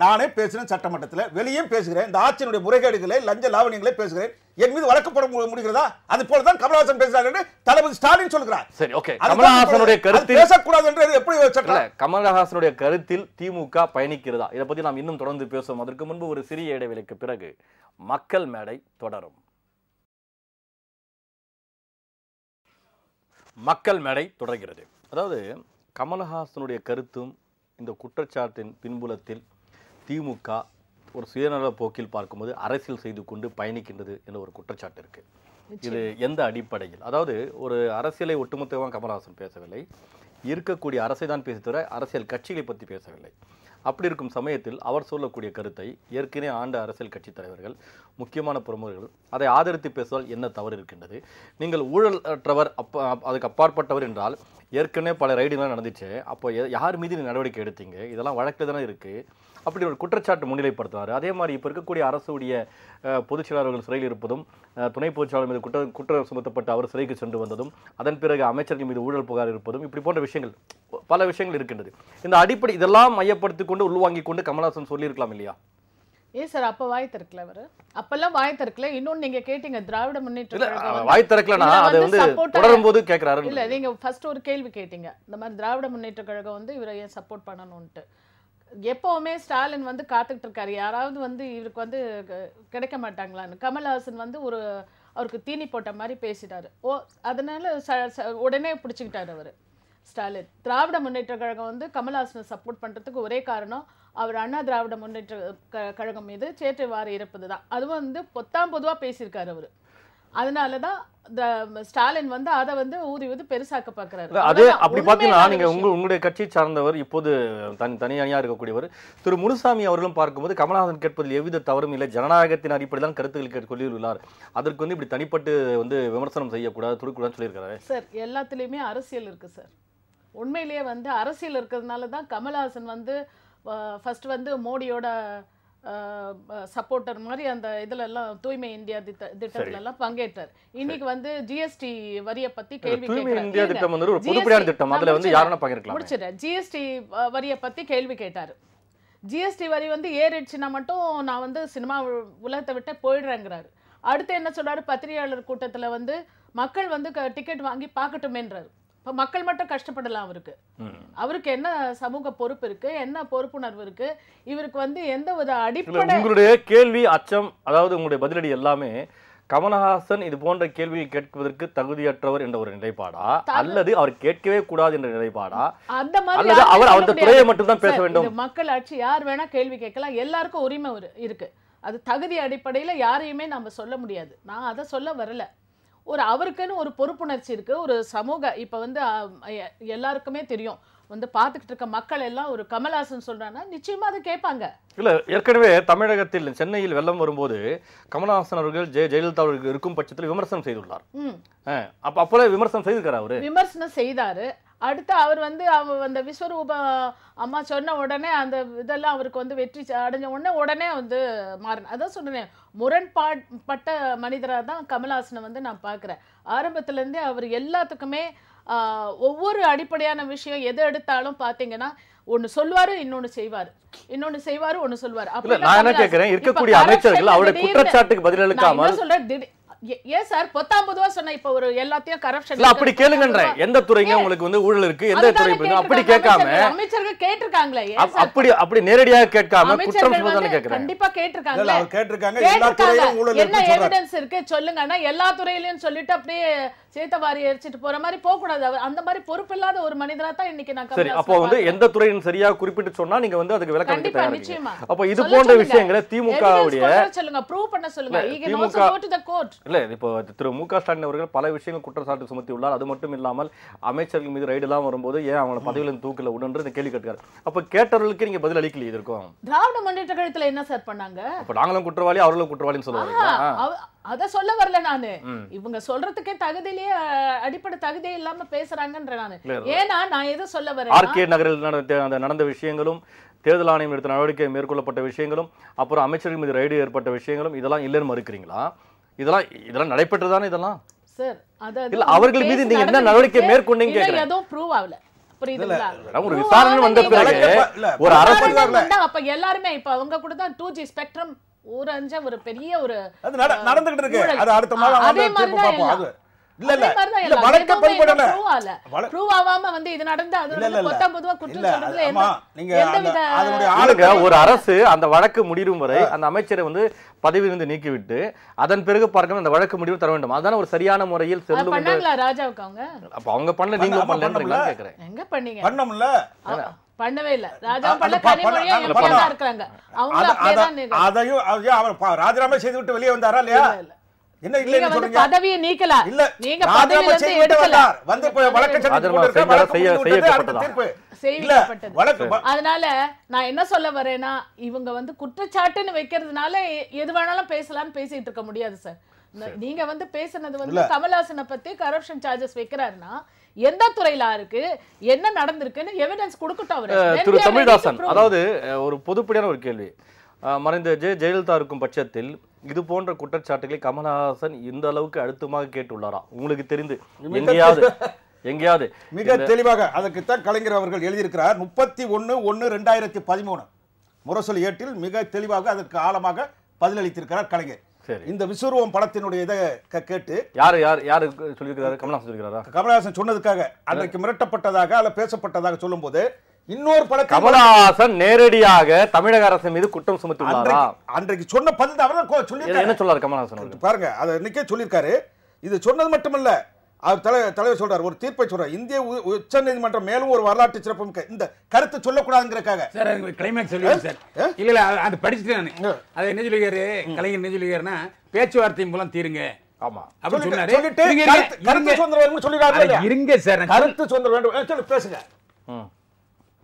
நானே பேசுறேன் சட்டமன்றத்தில், வெளியே பேசுகிறேன், இந்த ஆட்சியினுடைய முறைகேடுகளை, லஞ்ச லாவணியங்களை பேசுகிறேன், என் மீது வழக்கு போட முடிகிறதா? அது போலதான் கமலஹாசன் பேசுறார் என்று தளபதி ஸ்டாலின் சொல்கிறார். சரி, ஓகே. கமலஹாசனுடைய கருத்தில் பேசக்கூடாது என்று எப்படி சட்டம்? கமலஹாசனுடைய கருத்தில் திமுக பயணிக்கிறதா? இதை பத்தி நாம் இன்னும் தொடர்ந்து பேசுவோம். அதற்கு முன்பு ஒரு சிறிய இடைவெளிக்கு பிறகு மக்கள் மேடை தொடரும். மக்கள் மேடை தொடர்கிறது. அதாவது கமலஹாசனுடைய கருத்தும் இந்த குற்றச்சாட்டின் பின்புலத்தில் திமுக ஒரு சுயநல போக்கில் பார்க்கும்போது அரசியல் செய்து கொண்டு பயணிக்கின்றது என்ற ஒரு குற்றச்சாட்டு இருக்கு. இது எந்த அடிப்படையில்? அதாவது ஒரு அரசியலை ஒட்டுமொத்தமாக கமலஹாசன் பேசவில்லை, இருக்கக்கூடிய அரசை தான் பேசி தவிர அரசியல் கட்சிகளை பற்றி பேசவில்லை. அப்படி இருக்கும் சமயத்தில் அவர் சொல்லக்கூடிய கருத்தை ஏற்கனவே ஆண்ட அரசியல் கட்சி தலைவர்கள், முக்கியமான பிரமுகர்கள் அதை ஆதரித்து பேசுவதால் என்ன தவறு இருக்கின்றது? நீங்கள் ஊழலற்றவர், அதுக்கு அப்பாற்பட்டவர் என்றால் ஏற்கனவே பல ரைடுகள்லாம் நடந்துச்சு. அப்போ யார் மீது நடவடிக்கை எடுத்தீங்க? இதெல்லாம் வழக்கில் தானே இருக்குது. அப்படி ஒரு குற்றச்சாட்டு முன்னிலைப்படுத்துவார். அதே மாதிரி இப்போ இருக்கக்கூடிய அரசுடைய பொதுச் செயலாளர்கள் சிறையில் இருப்பதும், துணை பொதுச் செயலாளர் மீது குற்றம் சுமத்தப்பட்டு அவர் சிறைக்கு சென்று வந்ததும், அதன் பிறகு அமைச்சர்கள் மீது ஊழல் புகார் இருப்பதும், இப்படி போன்ற விஷயங்கள், பல விஷயங்கள் இருக்கின்றது. இந்த அடிப்படை இதெல்லாம் மையப்படுத்தி கொண்டு உள்வாங்கி கொண்டு கமலஹாசன் சொல்லியிருக்கலாம் இல்லையா? ஏன் சார் அப்ப வாய் திறக்கல? அவர் அப்பெல்லாம் வாய் திறக்கல. இன்னொன்னு நீங்க கேட்டீங்க, திராவிட முன்னேற்ற கழகம் வாய் திறக்கலனா அது வந்து தொடரும் போது கேக்குறாரு. இல்ல, நீங்க ஃபர்ஸ்ட் ஒரு கேள்வி கேட்டீங்க, இந்த மாதிரி திராவிட முன்னேற்ற கழகம் வந்து இவரை ஏன் சப்போர்ட் பண்ணணும்ட்டு. எப்பவுமே ஸ்டாலின் வந்து காத்துக்கிட்டு இருக்காரு, யாராவது வந்து இவருக்கு வந்து கிடைக்க மாட்டாங்களான்னு. கமல்ஹாசன் வந்து ஒரு அவருக்கு தீனி போட்ட மாதிரி பேசிட்டாரு. அதனால உடனே பிடிச்சிக்கிட்டாரு அவர் ஸ்டாலின். திராவிட முன்னேற்ற கழகம் வந்து கமல்ஹாசனை சப்போர்ட் பண்றதுக்கு ஒரே காரணம் அவர் அண்ணா திராவிட முன்னேற்ற கழகம் மீது சேற்று வாரி இருப்பது தான். அதுவும் வந்து பொதுவாக பேசியிருக்காரு அவர். அதனாலதான் ஸ்டாலின் வந்து அதை வந்து ஊதி ஊதி பெருசாக்க பாக்குறாரு. அது அப்படி பாத்தீங்கன்னா நீங்க உங்களுடைய கட்சி சார்ந்தவர், இப்போது தனியா இருக்கக்கூடியவர் திரு முனுசாமி அவர்களும் பார்க்கும்போது கமலஹாசன் கேட்பதில் எவ்வித தவறும் இல்லை, ஜனநாயகத்தின் அடிப்படையில் கருத்துக்கள் சொல்லியுள்ளார், அதற்கு வந்து இப்படி தனிப்பட்டு வந்து விமர்சனம் செய்யக்கூடாது, துடுக்கூடாதுன்னு சொல்லியிருக்காரு. சார் எல்லாத்துலேயுமே அரசியல் இருக்கு சார். உண்மையிலேயே வந்து அரசியல் இருக்கிறதுனால தான் கமல்ஹாசன் வந்து ஃபர்ஸ்ட் வந்து மோடியோட சப்போர்ட்டர் மாதிரி அந்த இதுல எல்லாம் தூய்மை இந்தியா திட்டத்துல எல்லாம் பங்கேற்றார். இன்னைக்கு வந்து ஜிஎஸ்டி வரியை பத்தி கேள்வி முடிச்சிடறேன். ஜிஎஸ்டி வரியை பத்தி கேள்வி கேட்டாரு. ஜிஎஸ்டி வரி வந்து ஏறிடுச்சுன்னா மட்டும் நான் வந்து சினிமா உலகத்தை விட்டு போயிடுறேங்கிறாரு. அடுத்து என்ன சொல்றாரு, பத்திரிகையாளர் கூட்டத்துல வந்து மக்கள் வந்து டிக்கெட் வாங்கி பார்க்கட்டுமேன்றாரு. இப்போ மக்கள் மட்டும் கஷ்டப்படலாம். அவருக்கு என்ன சமூக பொறுப்பு இருக்கு, என்ன பொறுப்புணர்வு இருக்கு? இவருக்கு வந்து எந்த வித அடிப்படை உங்களுடைய கேள்வி அச்சம், அதாவது உங்களுடைய பதிலடி எல்லாமே கமலஹாசன் இது போன்ற கேள்விகள் கேட்பதற்கு தகுதியற்றவர் என்ற ஒரு நிலைப்பாடா, அல்லது அவர் கேட்கவே கூடாது என்ற நிலைப்பாடா, அந்த மாதிரி அவர் அந்த துறையை மட்டும் தான் பேச வேண்டும்? மக்கள் ஆட்சி, யார் வேணா கேள்வி கேட்கலாம், எல்லாருக்கும் உரிமை இருக்கு. அது தகுதி அடிப்படையில யாரையுமே நம்ம சொல்ல முடியாது. நான் அதை சொல்ல வரல. அவருக்குன்னு ஒரு பொறுப்புணர்ச்சி இருக்கு, ஒரு சமூக. இப்ப வந்து எல்லாருக்குமே தெரியும், வந்து பார்த்துக்கிட்டு இருக்க மக்கள் எல்லாம் ஒரு கமல்ஹாசன் சொல்றாங்கன்னா நிச்சயமா அதை கேட்பாங்க. இல்ல, ஏற்கனவே தமிழகத்தில் சென்னையில் வெள்ளம் வரும்போது கமல்ஹாசன் அவர்கள் ஜெயலலிதா அவர்கள் இருக்கும் பட்சத்தில் விமர்சனம் செய்துள்ளார். அப்போல விமர்சனம் செய்திருக்காரு, அவரு விமர்சனம் செய்தாரு. அடுத்து அவர் வந்து அந்த விஸ்வரூப அம்மா சொன்ன உடனே அந்த இதெல்லாம் அவருக்கு வந்து வெற்றி அடைஞ்ச உடனே வந்து மாறின. அதான் சொன்னேன், முரண்பாட்பட்ட மனிதராக தான் கமல்ஹாசனை வந்து நான் பார்க்குறேன். ஆரம்பத்துலேருந்தே அவர் எல்லாத்துக்குமே ஒவ்வொரு அடிப்படையான விஷயம் எது எடுத்தாலும் பார்த்தீங்கன்னா ஒன்னு சொல்வாரு, இன்னொன்னு செய்வாரு, ஒன்னு சொல்வாரு. நான் என்ன கேட்கிறேன், இருக்கக்கூடிய அமைச்சர்கள் அவருடைய குற்றச்சாட்டுக்கு பதிலளிக்காமல் சொல்றேன், ஏன் சார் 19 சொன்ன இப்ப ஒரு எல்லாத்தையும் கரப்ஷன் இல்ல அப்படி கேளுங்கன்ற எந்த துறைங்க உங்களுக்கு வந்து ஊழல் இருக்கு எந்த துறை அப்படி கேட்காம அமைச்சர்கள் கேட்டிருக்காங்களே அப்படி நேரடியாக கேட்காம குற்றம் சுமத்தானே கேக்குறேன். கண்டிப்பா கேட்டிருக்காங்க. இல்ல அவர் கேட்டிருக்காங்க எல்லா துறையிலும் ஊழல் என்ன இருக்குன்னு சொல்றாரு. எவிடன்ஸ் இருக்கு சொல்லுங்கன்னா எல்லா துறையிலயும் சொல்லிட்டு அப்படியே சேத்தவாரி எரிச்சிட்டு போற மாதிரி போக கூடாது. அந்த மாதிரி பொறுப்பில்லாத ஒரு மனிதரா தான் இன்னைக்கு நான் சரி அப்போ வந்து எந்த துறையின் சரியா குறிப்பிட்டு சொன்னா நீங்க வந்து அதுக்கு விளக்கம் அளிக்க கண்டிப்பா தயாரா நிச்சயமா. இருக்கீங்க. அப்போ இது போன்ற விஷயங்களை திமுகவுடைய சொல்லுங்க ப்ரூவ் பண்ண சொல்லுங்க. he can DMK also go to the court. இல்ல இப்போ திரு மு.க. ஸ்டாலின் அவர்கள் பல விஷயங்கள் குற்றச்சாட்டு சுமத்தி உள்ளார். அது மட்டும் இல்லாமல் அமைச்சர்கள் மீது ரைடு எல்லாம் வரும்போது ஏன் அவங்க பதவியில தூக்கல உடன்று இந்த கேள்வி கேட்கிறார். அப்ப கேட்டவர்களுக்கு நீங்க பதில் அளிக்கல இதற்கும். திராவிட முன்னேற்ற கழகத்துல என்ன சார் பண்ணாங்க? அப்ப நாங்களும் குற்றவாளி அவர்களும் குற்றவாளின்னு சொல்லுவாங்க. அத சொல்ல வரல நானு. இவங்க சொல்றதுக்கே தகுதியிலேயே அடிப்படை தகுதியே இல்லாம பேசுறாங்கன்ற நானு. ஏன்னா நான் எதை சொல்ல வரேன், ஆர்கே நகரில் நடந்த விஷயங்களும் தேர்தல் ஆணையம் எடுத்த நடவடிக்கை மேற்கொள்ளப்பட்ட விஷயங்களும் அப்புறம் அமைச்சர்கள் மீது ரைடு ஏற்பட்ட விஷயங்களும் இதெல்லாம் இல்லைன்னு மறுக்கிறீங்களா? இதெல்லாம் நடைபெற்றதானே இதெல்லாம் சார்? இல்ல அவர்கள் மீது நீங்க என்ன நடவடிக்கை மேற்கொண்டீங்க கேக்குறேன். எதுவும் ப்ரூவ் ஆகல. புரியுதுங்களா? ஒரு விசாரணை வந்த பிறகு ஒரு அரசு அப்ப எல்லாருமே இப்ப அவங்க கூட தான் 2G ஸ்பெக்ட்ரம் ஊரஞ்ச ஒரு பெரிய ஒரு அது நடந்துகிட்டு இருக்கு. அது அடுத்த மாதம் அதே வந்து மாதிரி பாப்போம். தான் அது இல்ல வழக்க பரிபடல ப்ரூவ் ஆகாம வந்து இது நடந்து அது 19 குற்றம் சொல்றதுல ஆளுங்க ஒரு அரசு அந்த வழக்கு முடியும் வரை அந்த அமைச்சரை வந்து பதவியிலிருந்து நீக்கிவிட்டு அதன் பிறகு பார்க்கணும் அந்த வழக்கு முடிவு தர வேண்டும். அதான ஒரு சரியான முறையில் செல்லும். பண்ணாங்களா ராஜாவுக்கு அவங்க? அப்ப அவங்க பண்ணல, நீங்களும் பண்ணலன்றீங்களா கேக்குறேன். எங்க பண்ணீங்க? பண்ணோம்ல, பண்ணவே இல்ல. ராஜா பண்ணல, கனிமொழியா எம்பியா தான் இருக்காங்க. அவங்க அப்படியே தான் அதையும் அவர் ராஜினாமா செய்து விட்டு வெளியே வந்தாரா இல்லையா? என்ன இல்லன்னு சொல்றீங்க? பதவியை நீக்கல. இல்ல நீங்க பதவியில இருந்து எடுக்கல. வந்து வழக்கு செய்யப்பட்டது. அதனால நான் என்ன சொல்ல வரேன்னா இவங்க வந்து குற்றச்சாட்டுன்னு வைக்கிறதுனால எது வேணாலும் பேசலாம்னு பேசிட்டு இருக்க முடியாது சார். நீங்க வந்து பேசுனது வந்து கமல்ஹாசனை பத்தி கரப்ஷன் சார்ஜஸ் வைக்கிறாருன்னா எந்த துறையில இருக்கு, என்ன நடந்திருக்குன்னு எவிடன்ஸ் கொடுக்கட்டும் அவரு. திரு தமிழ்தாசன், அதாவது ஒரு பொதுப்படையான ஒரு கேள்வி, மறைந்த ஜெயலலிதா இருக்கும் பட்சத்தில் இது போன்ற குற்றச்சாட்டுகளை கமல்ஹாசன் இந்த அளவுக்கு அழுத்தமாக கேட்டுள்ளாரா உங்களுக்கு தெரிந்து? எங்கேயாவது மிக தெளிவாக அதற்குத்தான் கலைஞர் அவர்கள் எழுதியிருக்கிறார். 31/1/2013 முரசொலி ஏட்டில் மிக தெளிவாக அதற்கு ஆழமாக பதிலளித்திருக்கிறார் கலைஞர். இந்த விஸ்வரூபம் படத்தினுடைய இதை கேட்டு யாரு சொல்லியிருக்கிறாரு? கமல்ஹாசன் சொல்லியிருக்கிறாரா? கமல்ஹாசன் சொன்னதுக்காக அன்றைக்கு மிரட்டப்பட்டதாக அல்ல பேசப்பட்டதாக சொல்லும் போது இன்னொரு படம் கமல்ஹாசன் நேரடியாக தமிழக அரசு மீது குற்றம் சுமத்தியுள்ளாரா? அன்றைக்கு சொன்ன பதில் அவர் சொல்லியிருக்காரு. என்ன சொல்றாரு கமல்ஹாசன்? பாருங்க, அதை இன்னைக்கே சொல்லியிருக்காரு. இது சொன்னது மட்டுமல்ல, அவர் தலைவர் சொல்றார், ஒரு தீர்ப்பை சொல்றார். இந்திய உச்ச நீதிமன்றம் மேலும் ஒரு வரலாற்று சிறப்பு இந்த கருத்து சொல்லக்கூடாதுங்கிறக்காக. சார் கிளைமேக்ஸ் சொல்லுங்க சார். இல்ல அது படிச்சுட்டு நான் அதை என்ன சொல்லிருக்காரு கலைஞர்? என்ன சொல்லிருக்காருன்னா பேச்சுவார்த்தை மூலம் தீருங்க. ஆமா அப்படி சொன்னாரு. கருத்து சுதந்திரம் சொல்லிடுறாரு. இருங்க சார், கருத்து சுதந்திரம் வேண்டும் சொல்லி பேசுங்க.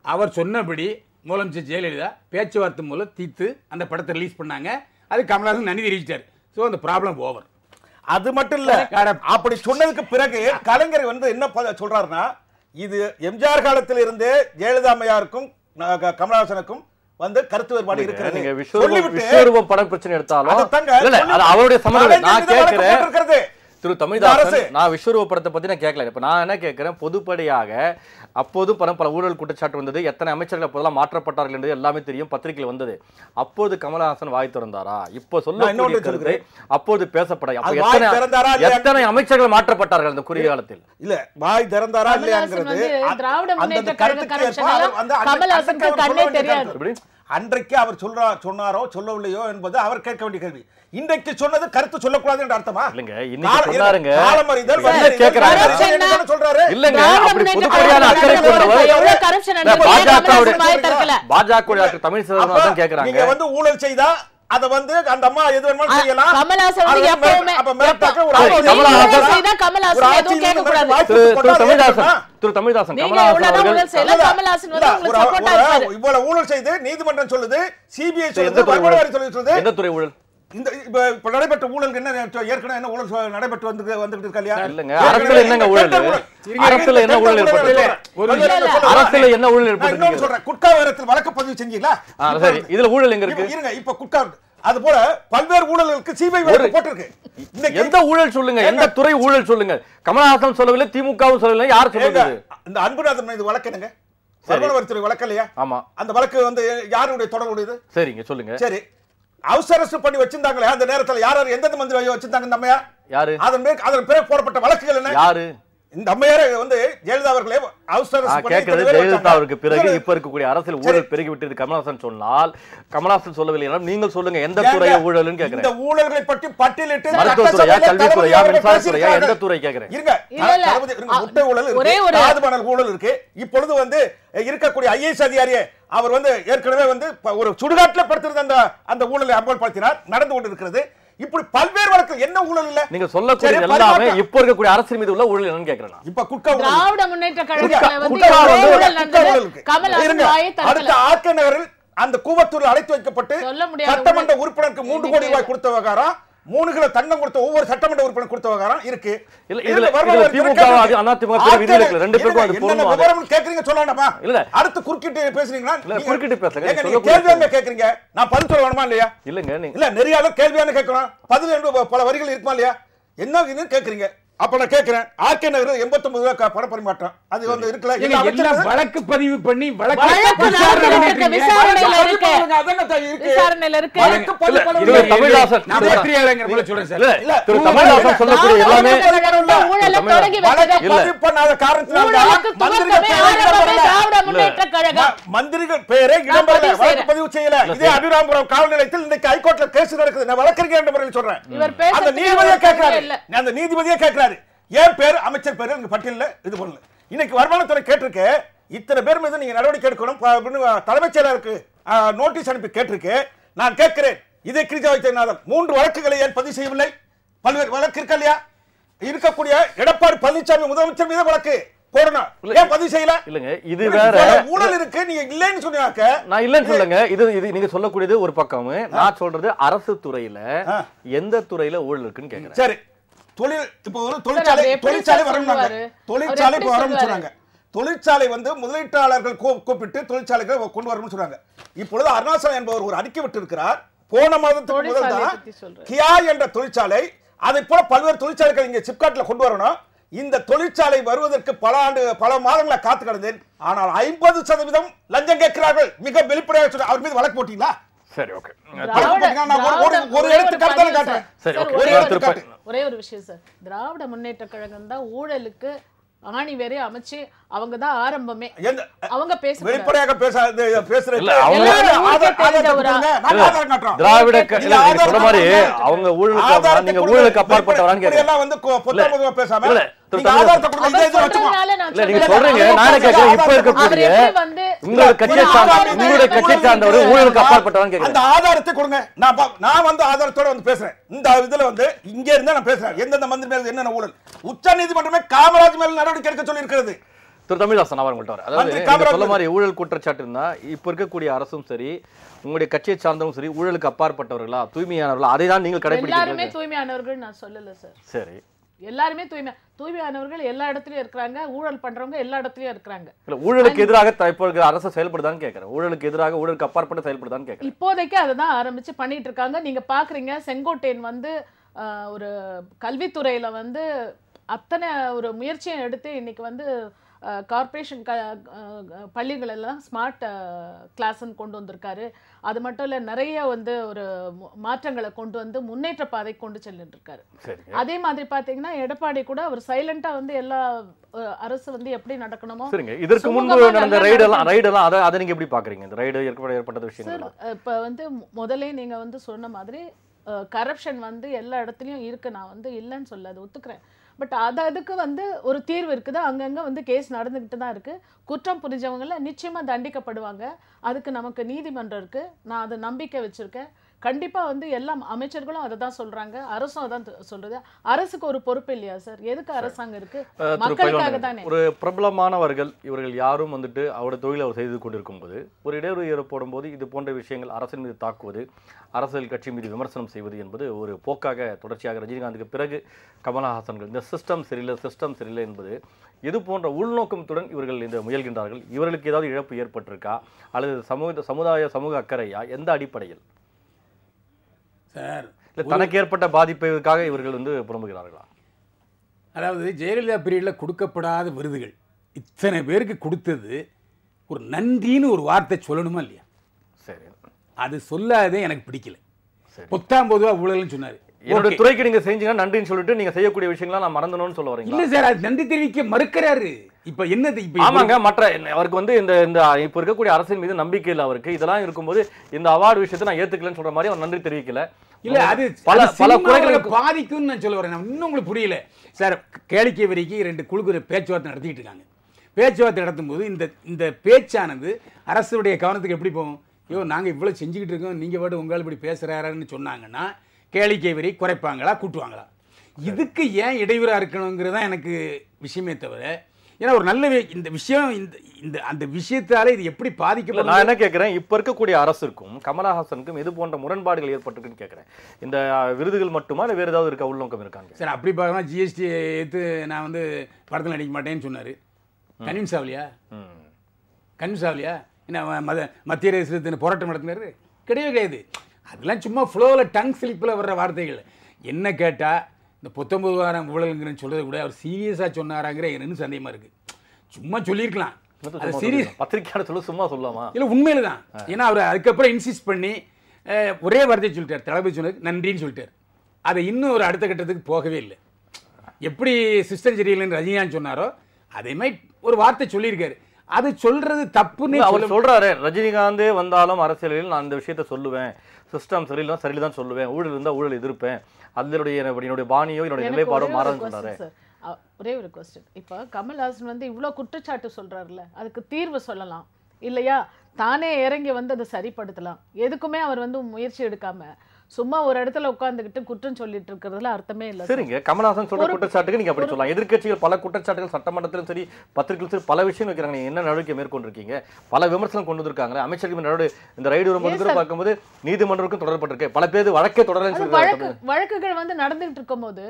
அவர் சொன்னபடி முதலமைச்சர் ஜெயலலிதா பேச்சுவார்த்தை மூலம் தீர்த்து அந்த படத்தை ரிலீஸ் பண்ணாங்க. அது கமல்ஹாசன் நன்றி தெரிவிச்சார். ஸோ அந்த ப்ராப்ளம் ஓவர். அது மட்டும் இல்ல, அப்படி சொன்னதுக்கு பிறகு கலைஞர் வந்து என்ன சொல்றாருன்னா, இது எம்ஜிஆர் காலத்தில் இருந்தே ஜெயலலிதா அம்மையாருக்கும் கமல்ஹாசனுக்கும் வந்து கருத்து வேறுபாடு இருக்கிறது. நீங்க விஸ்வரூபம் படம் பிரச்சனை எடுத்தாலும் அவருடைய சமரசம் நான் கேட்கிறேன். திரு தமிழ்தாசன், நான் விஸ்வரூப படத்தை பத்தி நான் கேட்கல. இப்ப நான் என்ன கேட்கிறேன், பொதுப்படையாக அப்போது பல ஊழல் குற்றச்சாட்டு வந்தது, எத்தனை அமைச்சர்கள் அப்போதெல்லாம் மாற்றப்பட்டார்கள் என்று எல்லாமே தெரியும், பத்திரிகையில் வந்தது. அப்போது கமல்ஹாசன் வாய் திறந்தாரா? இப்போ சொல்ல அப்போது பேசப்பட எத்தனை அமைச்சர்கள் மாற்றப்பட்டார்கள் அந்த குறுகிய காலத்தில்? இல்ல வாய் திறந்தாரா இல்லையாங்கிறது அன்றைக்கு அவர் சொன்னாரோ சொல்லவில்லையோ என்பது அவர் கேட்க வேண்டிய கேள்வி. இன்றைக்கு சொன்னது கருத்து சொல்லக்கூடாது என்ற அர்த்தமா? இல்லங்க, இன்னைக்கு சொன்னாருங்க சொல்றாரு. இல்லங்க, அப்படி பொதுப்படையான அக்கறை கொண்டவர் பாஜக தமிழ் சிதம்பரம் கேக்குறாங்க. நீங்க வந்து ஊழல் செய்தா அத வந்து அந்த அம்மா எது வேணுமாலும் செய்யலாம். கமல்ஹாசன் எப்பவுமே திரு தமிழ்தாசன் இவ்வளவு ஊழல் செய்து நீதிமன்றம் சொல்லுது, சிபிஐ சொல்லுது. எந்த துறை ஊழல்? இந்த இப்ப நடைபெற்ற ஊழலுக்கு என்ன ஏற்கனவே என்ன ஊழல் நடைபெற்று வந்துட்டு இருக்கா இல்லையா? இல்லங்க, அரசுல என்னங்க ஊழல்? அரசுல என்ன ஊழல் ஏற்பட்டது? அரசுல என்ன ஊழல் ஏற்பட்டது? சொல்றேன், குட்கா விவரத்தில் வழக்கு பதிவு செஞ்சீங்களா? சரி, இதுல ஊழல் எங்க இருக்கு? இருங்க, இப்ப குட்கா அது போல பல்வேறு ஊழலுக்கு சிபிஐ வழக்கு போட்டிருக்கு. எந்த ஊழல் சொல்லுங்க, எந்த துறை ஊழல் சொல்லுங்க. கமல்ஹாசன் சொல்லவில்லை, திமுகவும் சொல்லவில்லை, யார் சொல்லுங்க? இந்த அன்புநாதன் மீது வழக்கு என்னங்க? வருமான வரித்துறை வழக்கு இல்லையா? ஆமா. அந்த வழக்கு வந்து யாருடைய தொடர்புடையது? சரிங்க, சொல்லுங்க. சரி, அவசர பண்ணி வச்சிருந்தாங்களே அந்த நேரத்தில் யார் எந்தெந்த மந்திரி வச்சிருந்தாங்க இந்த அம்மையார்? யாரு? அதன் பேர் போடப்பட்ட வழக்குகள் என்ன? யாரு? இந்த அம்மையார் வந்து ஜெயலலிதா அவர்களே ஜெயலலிதா அவருக்கு பிறகு இப்ப இருக்கக்கூடிய அரசியல் ஊழல் பெருகிவிட்டது கமலஹாசன் சொன்னால், கமலஹாசன் சொல்லவில்லை, நீங்கள் சொல்லுங்க எந்த துறை ஊழல்னு கேக்குறேன். இந்த ஊழல்களை பற்றி பட்டியலிட்டு மருத்துவத்துறையா, கல்வித்துறையா, மின்சாரத்துறையா, எந்த துறை கேக்குறேன்? முட்டை ஊழல் இருக்கு, தாதுமணல் ஊழல் இருக்கு. இப்பொழுது வந்து இருக்கக்கூடிய ஐஏஎஸ் அதிகாரியே அவர் வந்து ஏற்கனவே வந்து ஒரு சுடுகாட்டில் படுத்திருந்த அந்த ஊழலை அமல்படுத்தினார், நடந்து கொண்டிருக்கிறது. இப்படி பல்வேறு வழக்கு என்ன ஊழல் இல்ல நீங்க சொல்லக்கூடிய எல்லாமே இப்ப இருக்கக்கூடிய அரசியல் மீது உள்ள ஊழல் என்னன்னு கேக்குறேன். இப்ப குட்கா திராவிட முன்னேற்ற கழகத்துல வந்து அடுத்த ஆர்கே நகரில் அந்த கூவத்தூரில் அழைத்து வைக்கப்பட்டு சட்டமன்ற உறுப்பினருக்கு 3 கோடி ரூபாய் கொடுத்த விவகாரம், 3 கிலோ தங்கம் கொடுத்த ஒவ்வொரு சட்டமன்ற உறுப்பினர் கொடுத்த விவகாரம் இருக்கு. கேக்குறீங்க சொல்லலாமா? இல்ல அடுத்து குறுக்கிட்டு பேசுறீங்களா? குறுக்கிட்டு பேசுறீங்க, கேள்வியாக கேக்குறீங்க, நான் பதில் சொல்ல வேணுமா இல்லையா? இல்லங்க, இல்ல நெறியாளர் கேள்வியான கேட்கணும், பதில் என்று பல வரிகள் இருக்குமா இல்லையா? என்ன கேக்குறீங்க? அப்ப நான் கேக்குறேன், ஆர்கே நகர் 89 ரூபாய் பண பரிமாற்றம் அது வந்து இருக்குல்ல, எல்லாம் வழக்கு பதிவு பண்ணி விசாரணையில இருக்கு. தமிழ்தாசன் சொல்றேன் சார், தமிழ்தாசன் சொல்லக்கூடிய எல்லாமே பண்ணாத காரணத்தினால மந்திரிகள் பேரை இடம்பெறல, வழக்கு பதிவு செய்யல. இதே அபிராமபுரம் காவல் நிலையத்தில் இன்னைக்கு ஹைகோர்ட்ல கேஸ் நடக்குது. நான் வழக்கறிஞர் என்ற முறையில் சொல்றேன். அந்த நீதிபதியே கேட்கிறாரு, அந்த நீதிபதியே கேட்கிறாரு, ஏன் பேர் அமைச்சர் பேரு இங்க பட்டியல்ல இது பண்ணல. இன்னைக்கு வருமானத்துறை கேட்டிருக்கு, இத்தனை பேர் மீது நீங்க நடவடிக்கை எடுக்கணும், தலைமைச் செயலருக்கு நோட்டீஸ் அனுப்பி கேட்டிருக்கு. நான் கேட்கிறேன், இதே கிரிஜா வைத்தியநாதன் 3 வழக்குகளை ஏன் பதிவு செய்யவில்லை? பல்வேறு வழக்கு இருக்க இல்லையா? இருக்கக்கூடிய எடப்பாடி பழனிசாமி முதலமைச்சர் மீது வழக்கு போடணும், ஏன் பதிவு செய்யல? இல்லங்க, இது வேற ஊழல் இருக்கு, நீங்க இல்லைன்னு சொன்னாக்க நான் இல்லைன்னு சொல்லுங்க. இது நீங்க சொல்லக்கூடியது ஒரு பக்கம், நான் சொல்றது அரசு துறையில எந்த துறையில ஊழல் இருக்குன்னு கேக்குறேன். சரி, இப்போ ஒரு தொழிற்சாலை வரணும்னு சொன்னாங்க. தொழிற்சாலை வந்து முதலீட்டாளர்கள் கூப்பிட்டு தொழிற்சாலைகளை கொண்டு வரணும்னு சொன்னாங்க. இப்பொழுது அருணாசலம் என்பவர் ஒரு அறிக்கை விட்டு இருக்கிறார். போன மாதத்துக்கு முதல் தான் கியா என்ற தொழிற்சாலை, அதை போல பல்வேறு தொழிற்சாலைகள் இங்க சிப்காட்ல கொண்டு வரணும். இந்த தொழிற்சாலை வருவதற்கு பல மாதங்களை காத்து கிடந்தேன். ஆனால் 50% லஞ்சம் கேட்கிறார்கள். மிக வெளிப்படையாக சொல்ல, அவர் மீது வழக்கு போட்டீங்களா? சரி, ஓகே. ஒரு எடுத்துக்காட்டு காட்டுறேன். சரி, ஒரே ஒரு விஷயம் சார், திராவிட முன்னேற்ற கழகம் தான் ஊழலுக்கு ஆணி வேற அமைச்சு அவங்க தான் ஆரம்பமே. அவங்க வெளிப்படையாக பேசுறது திராவிட சொல்ற மாதிரி அவங்க ஊழலுக்கு அப்பாற்பட்டவரான்னு கேட்கலாம் வந்து பேசாம நீங்க சொல்றீங்க. நானே கேட்கிறேன், இப்ப இருக்கக்கூடிய உங்களுடைய கட்சியை சார்ந்தவர் ஊழலுக்கு அப்பாற்பட்டவரான்னு கேட்கிறேன். அந்த ஆதாரத்தை கொடுங்க, நான் வந்து ஆதாரத்தோட வந்து பேசுறேன். இந்த இதுல வந்து இங்க இருந்தா நான் பேசுறேன், எந்தெந்த மந்திரி மேல என்னென்ன ஊழல். உச்ச நீதிமன்றமே காமராஜ் மேல நடவடிக்கை எடுக்க சொல்லி இருக்கிறது. திரு தமிழ்தாசன் அவர் உங்கள்கிட்ட வர, அதாவது சொல்ல மாதிரி ஊழல் குற்றச்சாட்டு இருந்தா இப்ப இருக்கக்கூடிய அரசும் சரி, உங்களுடைய கட்சியை சார்ந்தவரும் சரி, ஊழலுக்கு அப்பாற்பட்டவர்களா, தூய்மையானவர்களா, அதை தான் நீங்கள் கடைபிடிக்கிறீங்க. எல்லாருமே தூய்மையானவர்கள் நான் சொல்லல சார். சரி, எல்லாருமே தூய்மையானவர்கள் எல்லா இடத்துலயும் இருக்கிறாங்க, ஊழல் பண்றவங்க எல்லா இடத்துலயும் இருக்கிறாங்க. இல்ல, ஊழலுக்கு எதிராக இப்போ அரசு செயல்படுதான்னு கேட்கிறேன். ஊழலுக்கு எதிராக, ஊழலுக்கு அப்பாற்பட்டு செயல்படுதான்னு கேட்கிறேன். இப்போதைக்கு அதுதான் ஆரம்பிச்சு பண்ணிட்டு இருக்காங்க. நீங்க பாக்குறீங்க, செங்கோட்டையன் வந்து ஒரு கல்வித்துறையில வந்து அத்தனை ஒரு முயற்சியை எடுத்து இன்னைக்கு வந்து கார்ப்பரேஷன் பள்ளிகள் எல்லாம் ஸ்மார்ட் கிளாஸ்ன்னு கொண்டு வந்திருக்காரு. அது மட்டும் இல்லை, நிறைய வந்து ஒரு மாற்றங்களை கொண்டு வந்து முன்னேற்ற பாதை கொண்டு செல்லிட்டு இருக்காரு. அதே மாதிரி பார்த்தீங்கன்னா எடப்பாடி கூட அவர் சைலண்டா வந்து எல்லா அரசு வந்து எப்படி நடக்கணுமோ. சரிங்க, இதற்கு முன்பு நடந்த ரைடெல்லாம் அதை நீங்க எப்படி பாக்குறீங்க? இந்த ரைடு ஏற்பட்ட விஷயம் இப்போ வந்து முதல்ல நீங்க வந்து சொன்ன மாதிரி கரப்ஷன் வந்து எல்லா இடத்துலையும் இருக்கு, நான் வந்து இல்லைன்னு சொல்ல, அதை ஒத்துக்கிறேன். பட் அதுக்கு வந்து ஒரு தீர்வு இருக்குது. அங்கங்கே வந்து கேஸ் நடந்துக்கிட்டு தான் இருக்குது. குற்றம் புரிஞ்சவங்கள நிச்சயமாக தண்டிக்கப்படுவாங்க. அதுக்கு நமக்கு நீதிமன்றம் இருக்குது. நான் அதை நம்பிக்கை வச்சுருக்கேன். கண்டிப்பாக வந்து எல்லா அமைச்சர்களும் அதை தான் சொல்கிறாங்க, அரசும் அதான் சொல்கிறது. அரசுக்கு ஒரு பொறுப்பு இல்லையா சார்? எதுக்கு அரசாங்கம் இருக்குது? மக்களுக்காக தானே. ஒரு பிரபலமானவர்கள் இவர்கள் யாரும் வந்துட்டு அவருடைய தொழிலை அவர் செய்து கொண்டிருக்கும் போது ஒரு இடையூறு ஏற்படும் போது இது போன்ற விஷயங்கள் அரசின் மீது தாக்குவது, அரசியல் கட்சி மீது விமர்சனம் செய்வது என்பது ஒரு போக்காக தொடர்ச்சியாக ரஜினிகாந்துக்கு பிறகு கமலஹாசன்கள் இந்த சிஸ்டம் சரியில்லை என்பது இது போன்ற உள்நோக்கத்துடன் இவர்கள் இந்த முயல்கின்றார்கள். இவர்களுக்கு ஏதாவது இழப்பு ஏற்பட்டிருக்கா அல்லது சமூக அக்கறையா? எந்த அடிப்படையில் சார் தனக்கு ஏற்பட்ட பாதிப்புக்காக இவர்கள் வந்து புலம்புகிறார்களா? அதாவது ஜெயலலிதா பீரியடில் கொடுக்கப்படாத விருதுகள் இத்தனை பேருக்கு கொடுத்தது ஒரு நன்றின்னு ஒரு வார்த்தை சொல்லணுமா இல்லையா? சரி, அது சொல்லாதே எனக்கு பிடிக்கல. 19 ஊழல்னு சொன்னாரு. என்னோட துறைக்கு நீங்க செஞ்சீங்கன்னா நன்றின்னு சொல்லிட்டு நீங்க செய்யக்கூடிய விஷயங்களை நான் மறந்தணும்னு சொல்ல வரீங்க. இல்ல சார், அது நன்றி தெரிவிக்க மறுக்கிறாரு. இப்ப என்னது இப்ப ஆமாங்க, மற்ற அவருக்கு வந்து இந்த இந்த இப்ப இருக்கக்கூடிய அரசின் மீது நம்பிக்கை இல்ல அவருக்கு. இதெல்லாம் இருக்கும்போது இந்த அவார்டு விஷயத்தை நான் ஏத்துக்கலன்னு சொல்ற மாதிரி அவர் நன்றி தெரிவிக்கல. இல்ல, அது பல குறைகளுக்கு பாதிக்கும்னு நான் சொல்ல வரேன். இன்னும் உங்களுக்கு புரியல சார். கேளிக்கை வரிக்கு 2 குழுக்கள் பேச்சுவார்த்தை நடத்திட்டு இருக்காங்க. பேச்சுவார்த்தை நடத்தும் போது இந்த பேச்சானது அரசுடைய கவனத்துக்கு எப்படி போகும்? ஐயோ, நாங்க இவ்வளவு செஞ்சுக்கிட்டு இருக்கோம், நீங்க பாட்டு உங்களால் இப்படி பேசுறாருன்னு சொன்னாங்கன்னா கேளிக்கை வரி குறைப்பாங்களா கூட்டுவாங்களா? இதுக்கு ஏன் இடையூறா இருக்கணுங்கிறதா எனக்கு விஷயமே தவிர, ஏன்னா ஒரு நல்ல இந்த விஷயம் இந்த அந்த விஷயத்தால இது எப்படி பாதிக்கப்படும். நான் என்ன கேட்கிறேன், இப்ப இருக்கக்கூடிய அரசுக்கும் கமலஹாசனுக்கும் எது போன்ற முரண்பாடுகள் ஏற்பட்டிருக்குன்னு கேட்கிறேன். இந்த விருதுகள் மட்டுமா இல்ல வேற ஏதாவது இருக்க உள்நோக்கம் இருக்காங்க? சார், அப்படி பார்க்கலாம். ஜிஎஸ்டி எடுத்து நான் வந்து படத்தில் நடிக்க மாட்டேன்னு சொன்னாரு. கன்வின்ஸ் ஆகலையா? என்ன மத்திய அரசு போராட்டம் நடத்தினாரு? கிடையவே கிடையாது. அதெல்லாம் சும்மா ஃப்ளோவில் டங் ஸ்லிப்பில் வர்ற வார்த்தைகள். என்ன கேட்டால் இந்த 19,000 ஊழலுங்கிறன்னு சொல்கிறத கூட அவர் சீரியஸாக சொன்னாராங்கிற எனக்கு சந்தேகமாக இருக்குது. சும்மா சொல்லியிருக்கலாம், அது சீரியஸ் பத்திரிக்கையாளர் சொல்ல சும்மா சொல்லலாமா? இல்லை, உண்மையில தான். ஏன்னா அவர் அதுக்கப்புறம் இன்சிஸ்ட் பண்ணி ஒரே வார்த்தையை சொல்லிட்டார். தளபதி சொன்னதுக்கு நன்றின்னு சொல்லிட்டார். அதை இன்னும் ஒரு அடுத்த கட்டத்துக்கு போகவே இல்லை. எப்படி சிஸ்டம் சரியில்லைன்னு ரஜினிகாந்த் சொன்னாரோ அதே மாதிரி ஒரு வார்த்தை சொல்லியிருக்காரு. அது சொல்றது தப்புன்னு அவர் சொல்றாரு. ரஜினிகாந்தே வந்தாலும் அரசியலில் நான் இந்த விஷயத்த சொல்லுவேன், சிஸ்டம் சரியில்லை சரிதான் சொல்லுவேன், ஊழல் இருந்தால் ஊழல் எதிர்ப்பேன், என்னுடைய பாணியோ என்னுடைய நிலைப்பாடோ மாறான்னு சொல்றாரு. ஒரே ஒரு கொஸ்டின். இப்போ கமல்ஹாசன் வந்து இவ்வளோ குற்றச்சாட்டு சொல்றாருல்ல, அதுக்கு தீர்வு சொல்லலாம் இல்லையா? தானே இறங்கி வந்து அதை சரிப்படுத்தலாம். எதுக்குமே அவர் வந்து முயற்சி எடுக்காம சும்மா ஒரு இடத்துல உட்கார்ந்துகிட்டு குற்றம் சொல்லிட்டு இருக்கிறதுல அர்த்தமே இல்லை. சரிங்க, கமல்ஹாசன் சொல்ற குற்றச்சாட்டுக்கு நீங்க அப்படி சொல்லலாம். எதிர்க்கட்சிகள் பல குற்றச்சாட்டுகள் சட்டமன்றத்திலும் சரி பத்திரிகையிலும் சரி பல விஷயம் வைக்கிறாங்க. நீங்க என்ன நடவடிக்கை மேற்கொண்டிருக்கீங்க? பல விமர்சனம் கொண்டு வந்திருக்காங்க. அமைச்சர்கள் இந்த ரைடு வரும்போது பார்க்கும்போது நீதிமன்றத்துக்கும் தொடரப்பட்டிருக்கு. பல பேர் வழக்கே தொடரலன்னு வழக்குகள் வந்து நடந்துட்டு இருக்கும் போது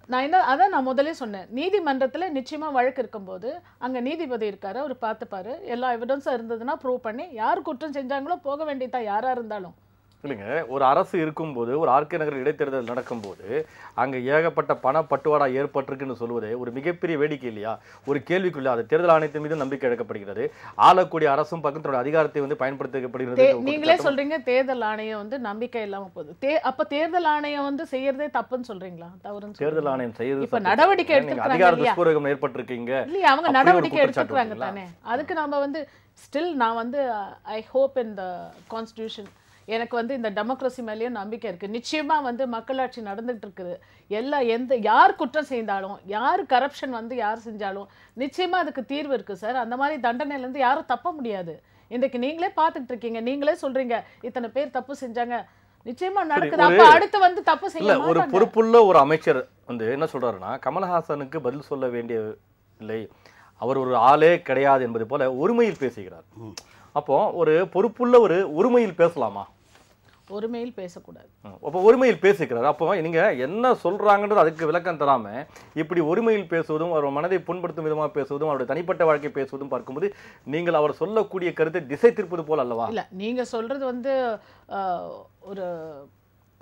நான் முதலே சொன்னேன், நீதிமன்றத்தில் நிச்சயமா வழக்கு இருக்கும்போது அங்க நீதிபதி இருக்காரு, அவர் பார்த்துப்பாரு. எல்லா எவிடன்ஸும் இருந்ததுன்னா ப்ரூவ் பண்ணி யார் குற்றம் செஞ்சாங்களோ போக வேண்டியதான் யாரா இருந்தாலும். இல்லைங்க, ஒரு அரசு இருக்கும்போது ஒரு ஆர்கே நகர் இடைத்தேர்தல் நடக்கும்போது அங்கே ஏகப்பட்ட பண பட்டுவாடா ஏற்பட்டிருக்குன்னு சொல்வதே ஒரு மிகப்பெரிய வேடிக்கை இல்லையா? ஒரு கேள்விக்குள்ள அது தேர்தல் ஆணையத்தின் மீது நம்பிக்கை இழக்கப்படுகிறது. ஆளக்கூடிய அரசும் பக்கத்தோட அதிகாரத்தை வந்து பயன்படுத்தப்படுகிறது. நீங்களே சொல்றீங்க தேர்தல் ஆணையம் வந்து நம்பிக்கை இல்லாம போகுது. அப்ப தேர்தல் ஆணையம் வந்து செய்யறதே தப்புன்னு சொல்றீங்களா? தவறுன்னு தேர்தல் ஆணையம் செய்யறது இப்ப நடவடிக்கை எடுத்துக்கிறாங்க. அதிகார துஷ்பிரயோகம் ஏற்பட்டிருக்கீங்க இல்லையா? அவங்க நடவடிக்கை எடுத்துக்கிறாங்க தானே. அதுக்கு நாம வந்து ஸ்டில் நான் வந்து I hope in the constitution. எனக்கு வந்து இந்த டெமோக்ரஸி மேலேயும் நம்பிக்கை இருக்குது. நிச்சயமாக வந்து மக்களாட்சி நடந்துகிட்டு இருக்குது. யார் குற்றம் செய்தாலும், யார் கரப்ஷன் வந்து யார் செஞ்சாலும் நிச்சயமாக அதுக்கு தீர்வு இருக்குது சார். அந்த மாதிரி தண்டனையிலேருந்து யாரும் தப்ப முடியாது. இன்றைக்கு நீங்களே பார்த்துட்டு இருக்கீங்க, நீங்களே சொல்கிறீங்க இத்தனை பேர் தப்பு செஞ்சாங்க, நிச்சயமா நடக்குது. அப்ப அடுத்து வந்து தப்பு செய்யல. ஒரு பொறுப்புள்ள ஒரு அமைச்சர் வந்து என்ன சொல்றாருன்னா, கமலஹாசனுக்கு பதில் சொல்ல வேண்டிய இல்லை, அவர் ஒரு ஆளே கிடையாது என்பது போல ஒருமையில் பேசுகிறார். அப்போ ஒரு பொறுப்புள்ள ஒரு உரிமையில் பேசலாமா? ஒருமையில் பேசக்கூடாது. அப்போ ஒருமையில் பேசுகிறார். அப்போ நீங்க என்ன சொல்றாங்கன்றது அதுக்கு விளக்கம் தராம இப்படி ஒருமையில் பேசுவதும் அவர் மனதை புண்படுத்தும் விதமாக பேசுவதும் அவருடைய தனிப்பட்ட வாழ்க்கை பேசுவதும் பார்க்கும்போது நீங்கள் அவர் சொல்லக்கூடிய கருத்தை திசை திருப்பது போல் அல்லவா? இல்ல, நீங்க சொல்றது வந்து ஒரு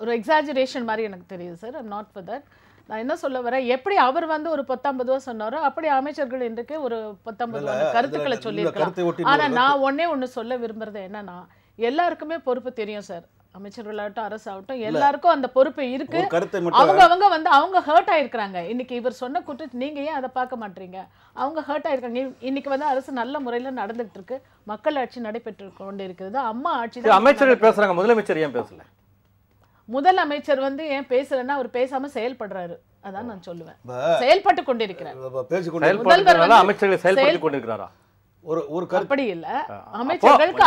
ஒரு எக்ஸாஜரேஷன் மாதிரி எனக்கு தெரியுது sir. I'm not for that. நான் என்ன சொல்ல வரேன், எப்படி அவர் வந்து ஒரு 19 ரூபா சொன்னாரோ அப்படி அமைச்சர்கள் இன்றைக்கு ஒரு 19 கருத்துக்களை சொல்லியிருக்கலாம். ஆனா நான் ஒண்ணு சொல்ல விரும்புறது என்னன்னா, எல்லாருக்குமே பொறுப்பு தெரியும் சார். அமைச்சர்களாகட்டும் அரசு ஆகட்டும் எல்லாருக்கும் அந்த பொறுப்பு இருக்கு. அவங்க வந்து அவங்க ஹர்ட் ஆயிருக்கிறாங்க. இன்னைக்கு இவர் சொன்ன குற்றம் நீங்க ஏன் அதை பார்க்க மாட்டீங்க? அவங்க ஹர்ட் ஆயிருக்காங்க. இன்னைக்கு வந்து அரசு நல்ல முறையில நடந்துட்டு இருக்கு, மக்கள் ஆட்சி நடைபெற்று கொண்டு இருக்கிறது. அம்மா ஆட்சி. அமைச்சர்கள் பேசுறாங்க, முதலமைச்சர் ஏன் பேசல? முதலமைச்சர் வந்து ஏன் பேசலன்னா அவர் பேசாம செயல்படுறாரு. அதான் நான் சொல்லுவேன். செயல்பட்டு கொண்டிருக்கிறார். அமைச்சர்கள் செயல்பட்டு கொண்டிருக்கிறாரா? அப்படி இல்ல, அமைச்சர்களுக்கு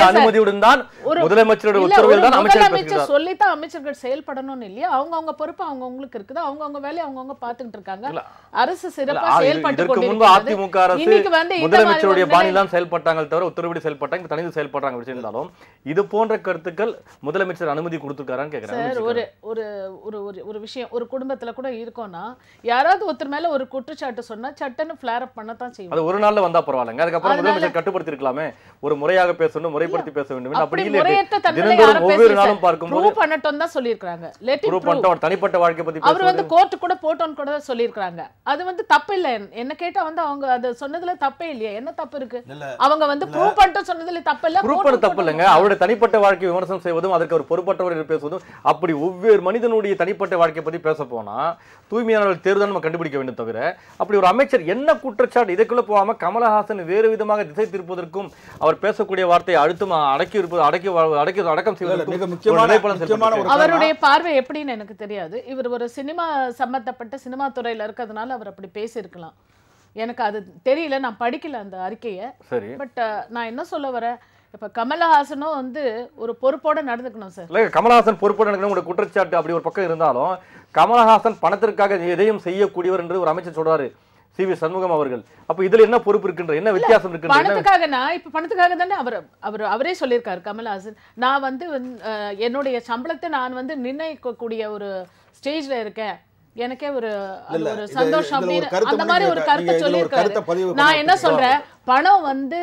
அனுமதியுடன் தான் முதலமைச்சருடைய உத்தரவில் தான் முதலமைச்சர் சொல்லித்தான் அமைச்சர்கள் செயல்படணும்னு இல்லையா? அவங்க பொறுப்பு அவங்களுக்கு இருக்குது. அவங்க வேலையை அவங்க பார்த்துட்டு இருக்காங்க. அரசு சிறப்பா செயல்பட்டு கொண்டிருக்கிறது. அதிமுக அரசு முதலமைச்சருடைய பாணியில் தான் செயல்பட்டாங்க தவிர உத்தரவுடி செயல்பட்டாங்க, தனித்து செயல்பட்டாங்க இருந்தாலும் இது போன்ற கருத்துக்கள் முதலமைச்சர் அனுமதி கொடுத்துருக்காரான்னு கேக்குறேன். ஒரு விஷயம் ஒரு குடும்பத்துல கூட இருக்கும்னா, யாராவது ஒருத்தர் மேல ஒரு குற்றச்சாட்டு சொன்னா சட்டன்னு ஃபிளேர் அப் பண்ணத்தான் செய்யும். அது ஒரு நாள்ல வந்தா பரவாயில்ல. பரவாயில்லைங்க. அதுக்கப்புறம் முதலமைச்சர் கட்டுப்படுத்தி இருக்கலாமே, ஒரு முறையாக பேசணும், முறைப்படுத்தி பேச வேண்டும். அப்படி இல்லை, முறையற்ற தன்மையில தினந்தோறும் யாரும் ஒவ்வொரு பேசல. நாளும் பார்க்கும்போது ப்ரூவ் பண்ணட்டும் தான் சொல்லியிருக்காங்க. Let it prove prove. பண்ணிட்டு அவர் தனிப்பட்ட வாழ்க்கை பத்தி அவர் வந்து பேசுறது கோர்ட் கூட போட்டோன்னு கூட சொல்லியிருக்காங்க. அது வந்து தப்பு இல்ல. என்ன கேட்டா வந்து அவங்க அது சொன்னதுல தப்பே இல்லையா? என்ன தப்பு இருக்கு? அவங்க வந்து ப்ரூவ் பண்ணிட்டு சொன்னதுல தப்பு இல்ல. ப்ரூவ் பண்ண தப்பு இல்லைங்க. அவருடைய தனிப்பட்ட வாழ்க்கை விமர்சனம் செய்வதும் அதற்கு ஒரு பொறுப்பற்றவர் என்று பேசுவதும், அப்படி ஒவ்வொரு மனிதனுடைய தனிப்பட்ட வாழ்க்கை பத்தி பேச போனா தூய்மையானவர்கள் தேர்தல் நம்ம கண்டுபிடிக்க வேண்டும். தவிர அப்படி ஒரு அமைச்சர் என்ன குற்றச்சாட்டு இதுக்குள்ள போகாம கமலஹாசன் வேறு விதமாக திசை திருப்பதற்கும் அவர் பேசக்கூடிய வார்த்தையை அழுத்தம் அடக்கி இருப்பது அடக்கம் செய்வதற்கும் அவருடைய பார்வை எப்படின்னு எனக்கு தெரியாது. இவர் ஒரு சினிமா சம்பந்தப்பட்ட சினிமா துறையில இருக்கிறதுனால அவர் அப்படி பேசியிருக்கலாம். எனக்கு அது தெரியல, நான் படிக்கல அந்த அறிக்கையை. சரி, பட் நான் என்ன சொல்ல வரேன், இப்ப கமலஹாசனும் வந்து ஒரு பொறுப்போட நடந்துக்கணும் சார். இல்ல, கமலஹாசன் பொறுப்போட நடக்கணும் உங்களுடைய குற்றச்சாட்டு அப்படி ஒரு பக்கம் இருந்தாலும், கமலஹாசன் பணத்திற்காக எதையும் செய்யக்கூடியவர் என்று ஒரு அமைச்சர் சொல்றாரு சி.வி. சண்முகம் அவர்கள். அப்ப இதுல என்ன பொறுப்பு இருக்கின்ற, என்ன வித்தியாசம் இருக்கின்ற? பணத்துக்காக நான் இப்ப பணத்துக்காக தானே அவரே சொல்லியிருக்காரு கமலஹாசன். நான் வந்து என்னுடைய சம்பளத்தை நான் வந்து நிர்ணயிக்கக்கூடிய ஒரு ஸ்டேஜ்ல இருக்கேன், எனக்கே ஒரு அது ஒரு சந்தோஷம் அப்படின்னு அந்த மாதிரி ஒரு கருத்தை சொல்லியிருக்காரு. நான் என்ன சொல்றேன், பணம் வந்து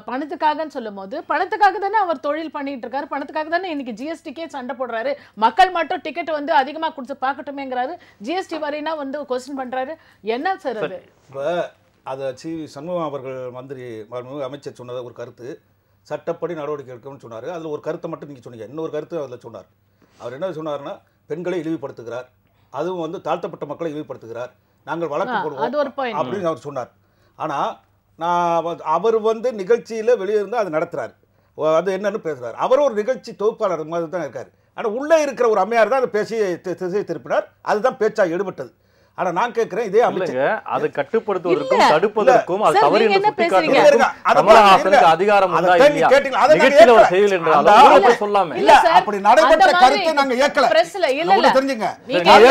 பணத்துக்காகன்னு சொல்லும் போது பணத்துக்காக தானே அவர் தொழில் பண்ணிட்டு இருக்காரு, பணத்துக்காக தானே இன்னைக்கு ஜிஎஸ்டிக்கே சண்டை போடுறாரு. மக்கள் மட்டும் டிக்கெட் வந்து அதிகமா கொடுத்து பார்க்கட்டுமேங்கிறாரு, ஜிஎஸ்டி வரைனா வந்து கொஸ்டின் பண்றாரு. என்ன சார் அது? இப்போ அதை சி.வி. சண்முகம் அவர்கள் மந்திரி அமைச்சர் சொன்னது ஒரு கருத்து, சட்டப்படி நடவடிக்கை எடுக்கணும்னு சொன்னார். அதில் ஒரு கருத்தை மட்டும் நீங்கள் சொன்னீங்க, இன்னொரு கருத்து அதில் சொன்னார். அவர் என்ன சொன்னார்னா, பெண்களை இழிவுபடுத்துகிறார், அதுவும் வந்து தாழ்த்தப்பட்ட மக்களை இழிவுபடுத்துகிறார், நாங்கள் வழக்கு போடுவோம் அப்படின்னு அவர் சொன்னார். ஆனால் அவர் வந்து நிகழ்ச்சியில் வெளியே இருந்து அதை நடத்துகிறார், அது என்னன்னு பேசுகிறார். அவர் ஒரு நிகழ்ச்சி தொகுப்பாளர் மாதிரி தான் இருக்கார். ஆனால் உள்ளே இருக்கிற ஒரு அம்மையார் தான் அதை பேசி திசை திருப்பினார், அதுதான் பேச்சாக எடுபட்டது. ஆனா நான் கேட்கிறேன், இதே அமைச்சர் அதை கட்டுப்படுத்துவதற்கும் தடுப்பதற்கும் அது தவறு என்று சுட்டிக்காட்டுவதற்கும் கமலஹாசனுக்கு அதிகாரம் உண்டா இல்லையா? நிகழ்ச்சியில ஒரு செயல் என்றாலும் சொல்லாம இல்ல, அப்படி நடைபெற்ற கருத்தை நாங்க ஏற்கல. தெரிஞ்சுங்க,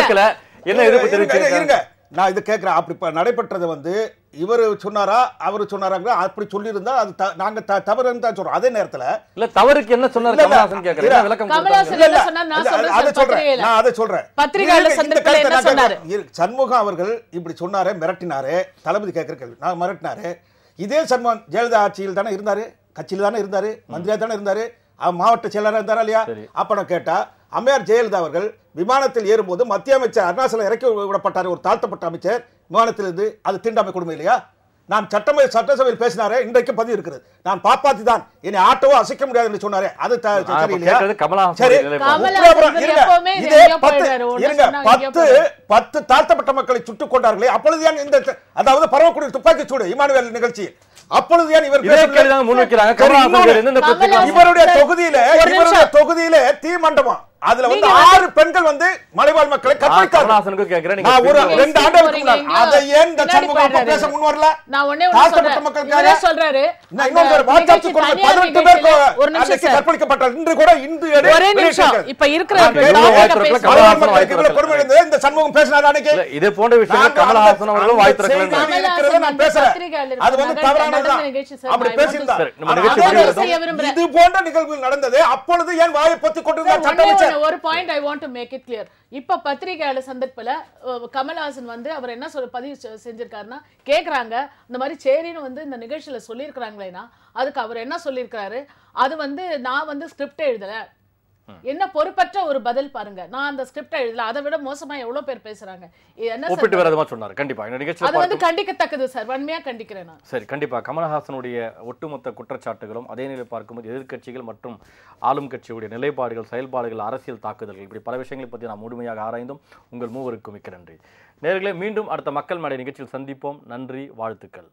ஏற்கல என்ன எதிர்ப்பு தெரிவிக்கிறீங்க? நான் இது கேட்கிறேன், அப்படி நடைபெற்றது வந்து இவர் சொன்னாரா அவர் சொன்னாராங்க, அப்படி சொல்லியிருந்தா அது நாங்க தவறுன்னு தான் சொல்றோம். அதே நேரத்துல இல்ல, தவறுக்கு என்ன சொன்னாரு கமலஹாசன் கேக்குறேன், விளக்கம் அதை சொல்றேன். சண்முகம் அவர்கள் இப்படி சொன்னாரே, மிரட்டினாரே, தளபதி கேட்கிற கேள்வி நான் மிரட்டினாரு. இதே சண்முகம் ஜெயலலிதா ஆட்சியில் தானே இருந்தாரு, கட்சியில் தானே இருந்தாரு, மந்திரியா தானே இருந்தாரு, மாவட்ட செயலராக இருந்தாரா இல்லையா? அப்ப நான் கேட்டா, அம்மையார் ஜெயலலிதா அவர்கள் விமானத்தில் ஏறும்போது மத்திய அமைச்சர் அருணாச்சலம் இறக்கி விடப்பட்டார், ஒரு தாழ்த்தப்பட்ட அமைச்சர் விமானத்தில் இருந்து. அது தீண்டாமை கொடுமை இல்லையா? நான் சட்டசபையில் பேசினாரே, இன்றைக்கு பதிவு இருக்கிறது. நான் பாப்பாத்தி தான், என்னை ஆட்டோவோ அசைக்க முடியாது என்று சொன்னாரே, அது சரியில்லையா? சரி, இதே 10 தாழ்த்தப்பட்ட மக்களை சுட்டுக் கொண்டார்களே, அப்பொழுது ஏன் இந்த, அதாவது பரவக்கூடிய துப்பாக்கி சூடு இமானுவேல் நிகழ்ச்சி, அப்பொழுது ஏன் இவர் இவருடைய தொகுதியில தீ மண்டபம், அதுல வந்து 6 பெண்கள் வந்து மலைவாழ் மக்களை கற்பழித்தார்கள். நான் ஒரு 2 ஆண்டுகளுக்கு முன்னாடி அதை ஏன் இந்த சண்முகம் பேச முன் வரல? தாழ்த்தப்பட்ட மக்களுக்காக சொல்றாரு. நான் இன்னொரு வாட்ஸ்அப் குழுவில் 18 பேர் கற்பழிக்கப்பட்டார்கள். இன்று கூட ஒரே நிமிஷம் இப்ப இருக்கிற இந்த சண்முகம் பேசினார் அன்னைக்கு. இதே போன்ற விஷயங்கள் கமலஹாசன் அவர்களும் வாய் திறக்கல. நான் பேசுறேன், அது வந்து தவறானதுதான். அப்படி பேசியிருந்தார். இது போன்ற நிகழ்வுகள் நடந்தது, அப்பொழுது ஏன் வாயை பொத்திக் கொண்டிருந்தார் சட்டமைச்சர்? ஒரு point I want to make it clear. இப்ப பத்திரிகையாளர் சந்தர்ப்பல கமலஹாசன் வந்து அவர் என்ன பதிவு செஞ்சிருக்காருன்னா, கேக்குறாங்க இந்த மாதிரி சேரின்னு வந்து இந்த நிகழ்ச்சியில சொல்லியிருக்கிறாங்களேனா, அதுக்கு அவர் என்ன சொல்லியிருக்காரு, அது வந்து நான் வந்து ஸ்கிரிப்ட் எழுதல, என்ன பொறுப்பற்ற ஒரு பதில் பாருங்க, நான் அந்த ஸ்கிரிப்ட் எழுதல, அதை விட மோசமா எவ்வளவு பேர் பேசுறாங்க. என்ன ஒப்பிட்டு வரதுமா சொன்னார். கண்டிப்பா இந்த நிகழ்ச்சியில அது வந்து கண்டிக்கத்தக்கது சார், வன்மையா கண்டிக்கிறேன் நான். சரி, கண்டிப்பா கமலஹாசனுடைய ஒட்டுமொத்த குற்றச்சாட்டுகளும் அதே நிலை பார்க்கும்போது எதிர்க்கட்சிகள் மற்றும் ஆளும் கட்சியுடைய நிலைப்பாடுகள், செயல்பாடுகள், அரசியல் தாக்குதல்கள், இப்படி பல விஷயங்களை பற்றி நாம் முழுமையாக ஆராய்ந்தும். உங்கள் மூவருக்கும் மிக்க நன்றி. நேயர்களே, மீண்டும் அடுத்த மக்கள் மேடை நிகழ்ச்சியில் சந்திப்போம். நன்றி, வாழ்த்துக்கள்.